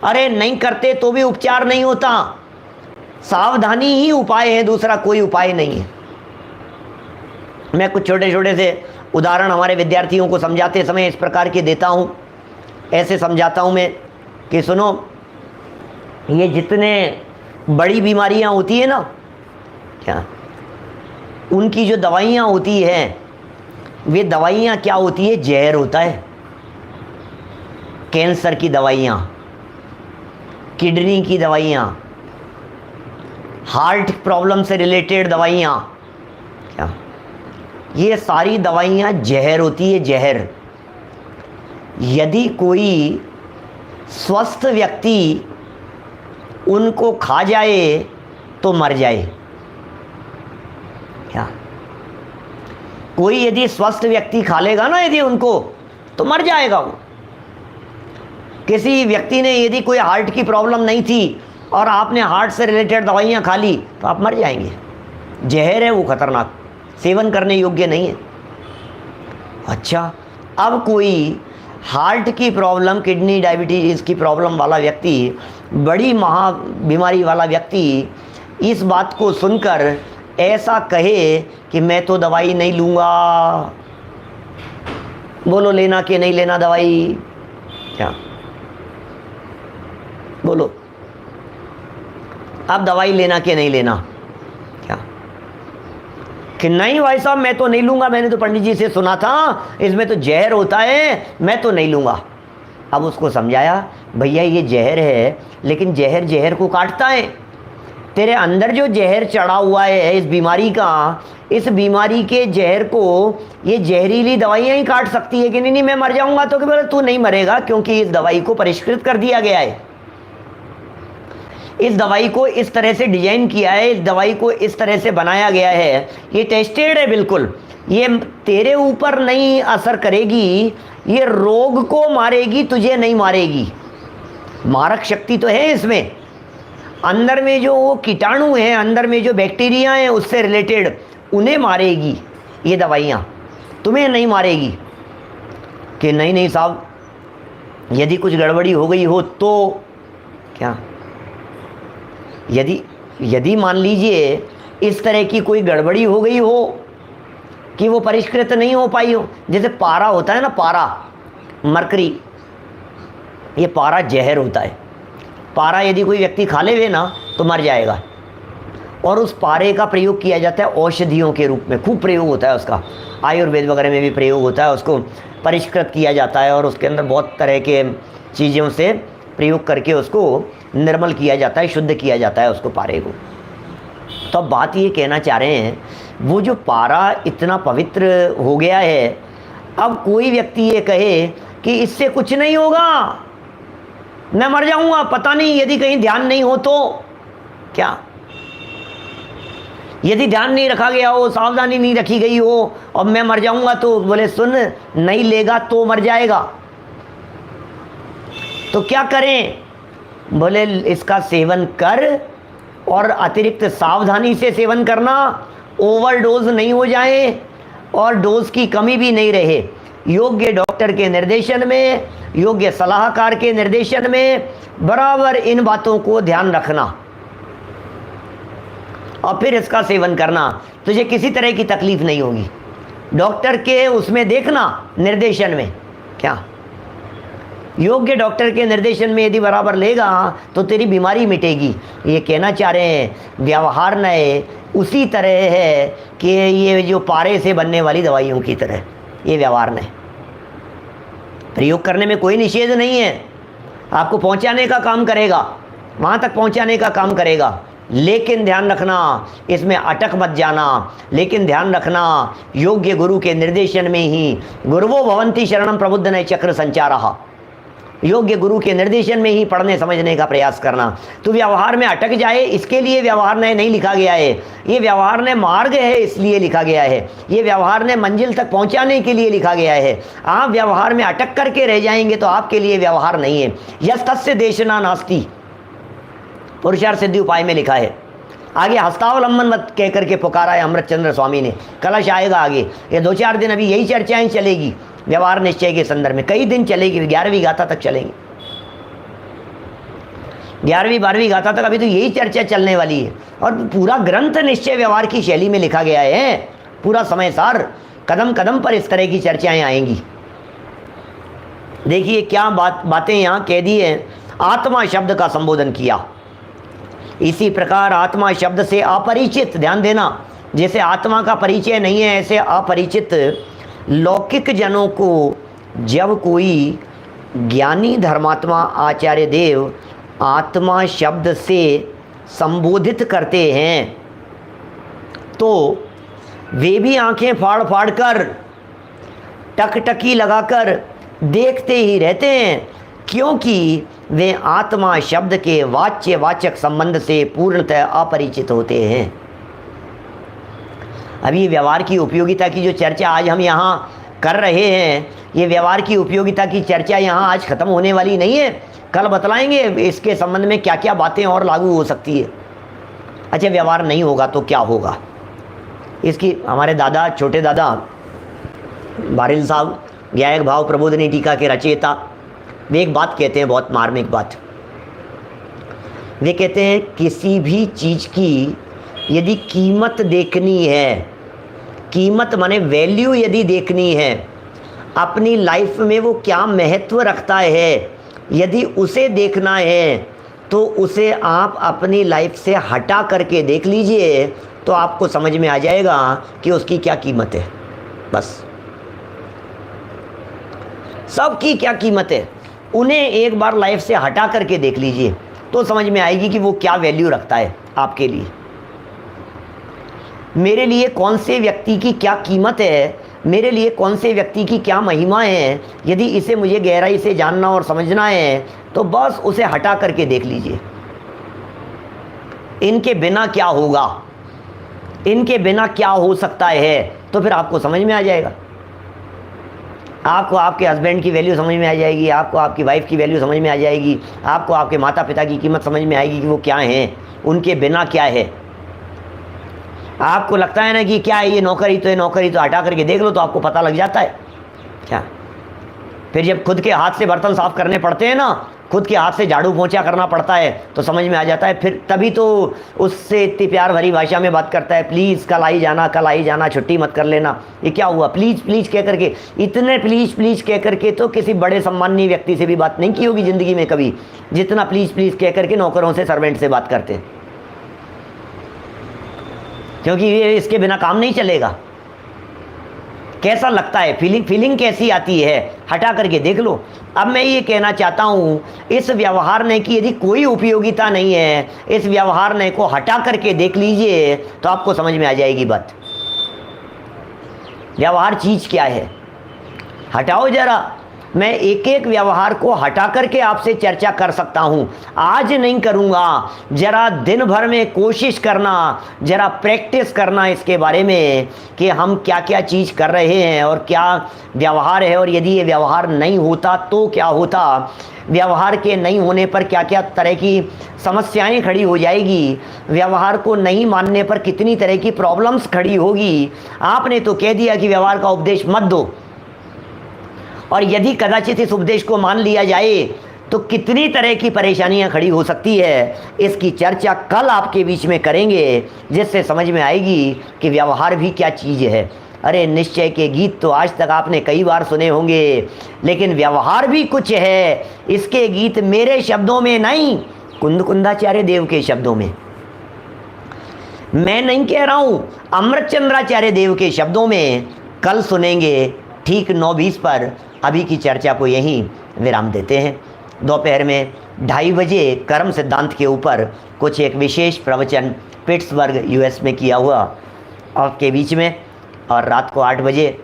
अरे नहीं करते तो भी उपचार नहीं होता। सावधानी ही उपाय है, दूसरा कोई उपाय नहीं है। मैं कुछ छोटे छोटे से उदाहरण हमारे विद्यार्थियों को समझाते समय इस प्रकार के देता हूँ। ऐसे समझाता हूँ मैं कि सुनो, ये जितने बड़ी बीमारियाँ होती है ना, क्या उनकी जो दवाइयाँ होती हैं, वे दवाइयाँ क्या होती है, जहर होता है। कैंसर की दवाइयाँ, किडनी की दवाइयाँ, हार्ट प्रॉब्लम से रिलेटेड दवाइयाँ, क्या ये सारी दवाइयाँ जहर होती है, जहर। यदि कोई स्वस्थ व्यक्ति उनको खा जाए तो मर जाए, क्या कोई यदि स्वस्थ व्यक्ति खा लेगा ना यदि उनको, तो मर जाएगा वो। किसी व्यक्ति ने यदि कोई हार्ट की प्रॉब्लम नहीं थी और आपने हार्ट से रिलेटेड दवाइयाँ खा ली तो आप मर जाएंगे। जहर है वो, खतरनाक, सेवन करने योग्य नहीं है। अच्छा, अब कोई हार्ट की प्रॉब्लम, किडनी डायबिटीज़ की प्रॉब्लम वाला व्यक्ति, बड़ी महा बीमारी वाला व्यक्ति इस बात को सुनकर ऐसा कहे कि मैं तो दवाई नहीं लूँगा। बोलो, लेना कि नहीं लेना दवाई, क्या बोलो, अब दवाई लेना कि नहीं लेना, क्या कि नहीं भाई साहब मैं तो नहीं लूँगा, मैंने तो पंडित जी से सुना था इसमें तो जहर होता है, मैं तो नहीं लूँगा। अब उसको समझाया, भैया ये जहर है, लेकिन जहर जहर को काटता है। तेरे अंदर जो जहर चढ़ा हुआ है इस बीमारी का, इस बीमारी के जहर को ये जहरीली दवाइयाँ ही काट सकती है कि नहीं मैं मर जाऊँगा, तो कि बोले तू नहीं मरेगा, क्योंकि इस दवाई को परिष्कृत कर दिया गया है, इस दवाई को इस तरह से डिजाइन किया है, इस दवाई को इस तरह से बनाया गया है, ये टेस्टेड है बिल्कुल, ये तेरे ऊपर नहीं असर करेगी, ये रोग को मारेगी, तुझे नहीं मारेगी। मारक शक्ति तो है इसमें, अंदर में जो वो कीटाणु हैं, अंदर में जो बैक्टीरिया हैं उससे रिलेटेड, उन्हें मारेगी ये दवाइयाँ, तुम्हें नहीं मारेगी। कि नहीं नहीं साहब, यदि कुछ गड़बड़ी हो गई हो तो क्या, यदि मान लीजिए इस तरह की कोई गड़बड़ी हो गई हो कि वो परिष्कृत नहीं हो पाई हो, जैसे पारा होता है ना, पारा, मरकरी, ये पारा जहर होता है। पारा यदि कोई व्यक्ति खा ले ना तो मर जाएगा, और उस पारे का प्रयोग किया जाता है औषधियों के रूप में, खूब प्रयोग होता है उसका, आयुर्वेद वगैरह में भी प्रयोग होता है, उसको परिष्कृत किया जाता है और उसके अंदर बहुत तरह के चीज़ों से प्रयोग करके उसको निर्मल किया जाता है, शुद्ध किया जाता है उसको, पारे को। तो अब बात ये कहना चाह रहे हैं वो जो पारा इतना पवित्र हो गया है, अब कोई व्यक्ति ये कहे कि इससे कुछ नहीं होगा, मैं मर जाऊंगा, पता नहीं यदि कहीं ध्यान नहीं हो तो क्या, यदि ध्यान नहीं रखा गया हो, सावधानी नहीं रखी गई हो और मैं मर जाऊंगा तो बोले सुन, नहीं लेगा तो मर जाएगा, तो क्या करें? बोले इसका सेवन कर और अतिरिक्त सावधानी से सेवन करना, ओवरडोज नहीं हो जाए और डोज की कमी भी नहीं रहे। योग्य डॉक्टर के निर्देशन में, योग्य सलाहकार के निर्देशन में बराबर इन बातों को ध्यान रखना और फिर इसका सेवन करना, तुझे किसी तरह की तकलीफ नहीं होगी। डॉक्टर के उसमें देखना, निर्देशन में, क्या योग्य डॉक्टर के निर्देशन में यदि बराबर लेगा तो तेरी बीमारी मिटेगी। ये कहना चाह रहे हैं व्यवहार नए उसी तरह है कि ये जो पारे से बनने वाली दवाइयों की तरह ये व्यवहार नए, प्रयोग करने में कोई निषेध नहीं है, आपको पहुंचाने का काम करेगा, वहाँ तक पहुंचाने का काम करेगा, लेकिन ध्यान रखना इसमें अटक मत जाना। लेकिन ध्यान रखना योग्य गुरु के निर्देशन में ही, गुरुवो भवन्ति शरणम प्रबुद्ध नय चक्र संचारः, योग्य गुरु के निर्देशन में ही पढ़ने समझने का प्रयास करना। तो व्यवहार में अटक जाए इसके लिए व्यवहार नय नहीं लिखा गया है, ये व्यवहार नय मार्ग है इसलिए लिखा गया है, ये व्यवहार नय मंजिल तक पहुंचाने के लिए लिखा गया है। आप व्यवहार में अटक करके रह जाएंगे तो आपके लिए व्यवहार नहीं है। यस तस्य देशना नास्ति, पुरुषार्थ सिद्धि उपाय में लिखा है। आगे हस्तावलंबन मत कह करके पुकारा है अमृतचंद्र स्वामी ने, कलश आएगा आगे, ये 2-4 दिन अभी यही चर्चाएं चलेगी व्यवहार निश्चय के संदर्भ में, कई दिन चलेगी, 11वीं गाथा तक चलेंगी, 11वीं 12वीं गाथा तक अभी तो यही चर्चा चलने वाली है। और पूरा ग्रंथ निश्चय व्यवहार की शैली में लिखा गया है, पूरा समय सार, कदम कदम पर इस तरह की चर्चाएं आएंगी। देखिए क्या बातें यहाँ कह दी है। आत्मा शब्द का संबोधन किया, इसी प्रकार आत्मा शब्द से अपरिचित, ध्यान देना, जैसे आत्मा का परिचय नहीं है ऐसे अपरिचित लौकिक जनों को जब कोई ज्ञानी धर्मात्मा आचार्य देव आत्मा शब्द से संबोधित करते हैं तो वे भी आंखें फाड़ फाड़ कर, टकटकी लगाकर देखते ही रहते हैं, क्योंकि वे आत्मा शब्द के वाच्य वाचक संबंध से पूर्णतः अपरिचित होते हैं। अभी व्यवहार की उपयोगिता की जो चर्चा आज हम यहाँ कर रहे हैं, ये व्यवहार की उपयोगिता की चर्चा यहाँ आज ख़त्म होने वाली नहीं है, कल बतलाएंगे इसके संबंध में क्या क्या बातें और लागू हो सकती है। अच्छा, व्यवहार नहीं होगा तो क्या होगा इसकी, हमारे दादा, छोटे दादा बारिल साहब, ज्ञायक भाव प्रबोधनी टीका के रचयिता, वे एक बात कहते हैं, बहुत मार्मिक बात। वे कहते हैं किसी भी चीज़ की यदि कीमत देखनी है, कीमत माने वैल्यू यदि देखनी है, अपनी लाइफ में वो क्या महत्व रखता है, यदि उसे देखना है तो उसे आप अपनी लाइफ से हटा करके देख लीजिए, तो आपको समझ में आ जाएगा कि उसकी क्या कीमत है। बस सबकी क्या कीमत है, उन्हें एक बार लाइफ से हटा करके देख लीजिए तो समझ में आएगी कि वो क्या वैल्यू रखता है आपके लिए। मेरे लिए कौन से व्यक्ति की क्या कीमत है, मेरे लिए कौन से व्यक्ति की क्या महिमा है, यदि इसे मुझे गहराई से जानना और समझना है तो बस उसे हटा करके देख लीजिए। इनके बिना क्या होगा, इनके बिना क्या हो सकता है, तो फिर आपको समझ में आ जाएगा। आपको आपके हस्बैंड की वैल्यू समझ में आ जाएगी, आपको आपकी वाइफ की वैल्यू समझ में आ जाएगी, आपको आपके माता पिता की कीमत समझ में आएगी कि वो क्या हैं, उनके बिना क्या है। आपको लगता है ना कि क्या है ये नौकरी, तो ये नौकरी तो हटा करके देख लो तो आपको पता लग जाता है क्या। फिर जब खुद के हाथ से बर्तन साफ करने पड़ते हैं ना, खुद के हाथ से झाड़ू पोंछा करना पड़ता है तो समझ में आ जाता है। फिर तभी तो उससे इतनी प्यार भरी भाषा में बात करता है, प्लीज़ कल आई जाना, कल आई जाना, छुट्टी मत कर लेना। ये क्या हुआ, प्लीज़ प्लीज़ कह करके, इतने प्लीज़ प्लीज़ कह करके तो किसी बड़े सम्माननीय व्यक्ति से भी बात नहीं की होगी ज़िंदगी में कभी, जितना प्लीज़ प्लीज़ कह करके नौकरों से, सर्वेंट से बात करते हैं, क्योंकि ये इसके बिना काम नहीं चलेगा। कैसा लगता है, फीलिंग कैसी आती है, हटा करके देख लो। अब मैं ये कहना चाहता हूँ, इस व्यवहार ने की यदि कोई उपयोगिता नहीं है, इस व्यवहार ने को हटा करके देख लीजिए तो आपको समझ में आ जाएगी बात। व्यवहार चीज़ क्या है? हटाओ जरा। मैं एक एक व्यवहार को हटा करके आपसे चर्चा कर सकता हूँ, आज नहीं करूँगा। जरा दिन भर में कोशिश करना, जरा प्रैक्टिस करना इसके बारे में कि हम क्या क्या चीज़ कर रहे हैं और क्या व्यवहार है, और यदि ये व्यवहार नहीं होता तो क्या होता, व्यवहार के नहीं होने पर क्या क्या तरह की समस्याएं खड़ी हो जाएगी, व्यवहार को नहीं मानने पर कितनी तरह की प्रॉब्लम्स खड़ी होगी। आपने तो कह दिया कि व्यवहार का उपदेश मत दो, और यदि कदाचित इस उपदेश को मान लिया जाए तो कितनी तरह की परेशानियां खड़ी हो सकती है। इसकी चर्चा कल आपके बीच में करेंगे, जिससे समझ में आएगी कि व्यवहार भी क्या चीज़ है। अरे निश्चय के गीत तो आज तक आपने कई बार सुने होंगे, लेकिन व्यवहार भी कुछ है। इसके गीत मेरे शब्दों में नहीं, कुंद कुंदाचार्य देव के शब्दों में। मैं नहीं कह रहा हूं, अमृतचंद्राचार्य देव के शब्दों में कल सुनेंगे ठीक 9:20 पर। अभी की चर्चा को यहीं विराम देते हैं। दोपहर में 2:30 बजे कर्म सिद्धांत के ऊपर कुछ एक विशेष प्रवचन पिट्सबर्ग यूएस में किया हुआ आपके बीच में, और रात को 8 बजे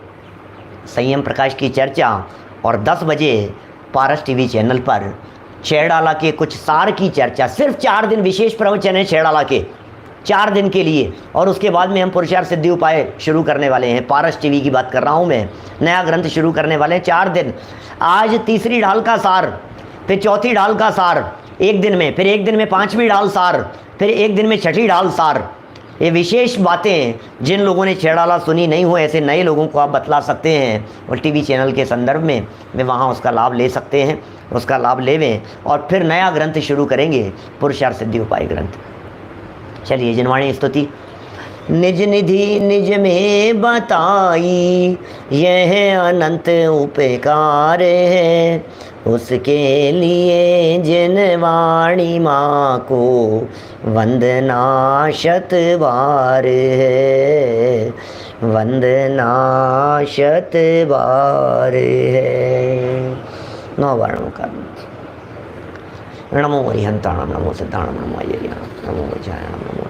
संयम प्रकाश की चर्चा, और 10 बजे पारस टीवी चैनल पर छेड़ाला के कुछ सार की चर्चा। सिर्फ 4 दिन विशेष प्रवचन है छेड़ाला के, 4 दिन के लिए, और उसके बाद में हम पुरुषार्थ सिद्धि उपाय शुरू करने वाले हैं। पारस टीवी की बात कर रहा हूँ मैं, नया ग्रंथ शुरू करने वाले हैं 4 दिन। आज तीसरी ढाल का सार, फिर चौथी ढाल का सार एक दिन में, फिर एक दिन में 5वीं ढाल सार, फिर एक दिन में 6ठी ढाल सार। ये विशेष बातें जिन लोगों ने छेड़ाला सुनी नहीं हो, ऐसे नए लोगों को आप बतला सकते हैं, और टीवी चैनल के संदर्भ में वे वहाँ उसका लाभ ले सकते हैं, उसका लाभ लेवें, और फिर नया ग्रंथ शुरू करेंगे, पुरुषार्थ सिद्धि उपाय ग्रंथ। चलिए जिनवाणी स्तुति। निज निधि निज में बताई, यह अनंत उपकार है, उसके लिए जिनवाणी माँ को वंदना शत बार है, वंदना शत बार है। 9 वर्णों का नमो हरिहंताणम, नमो सिद्धाणम, नमो अय्याणम, नमो वज्रायणम, नमो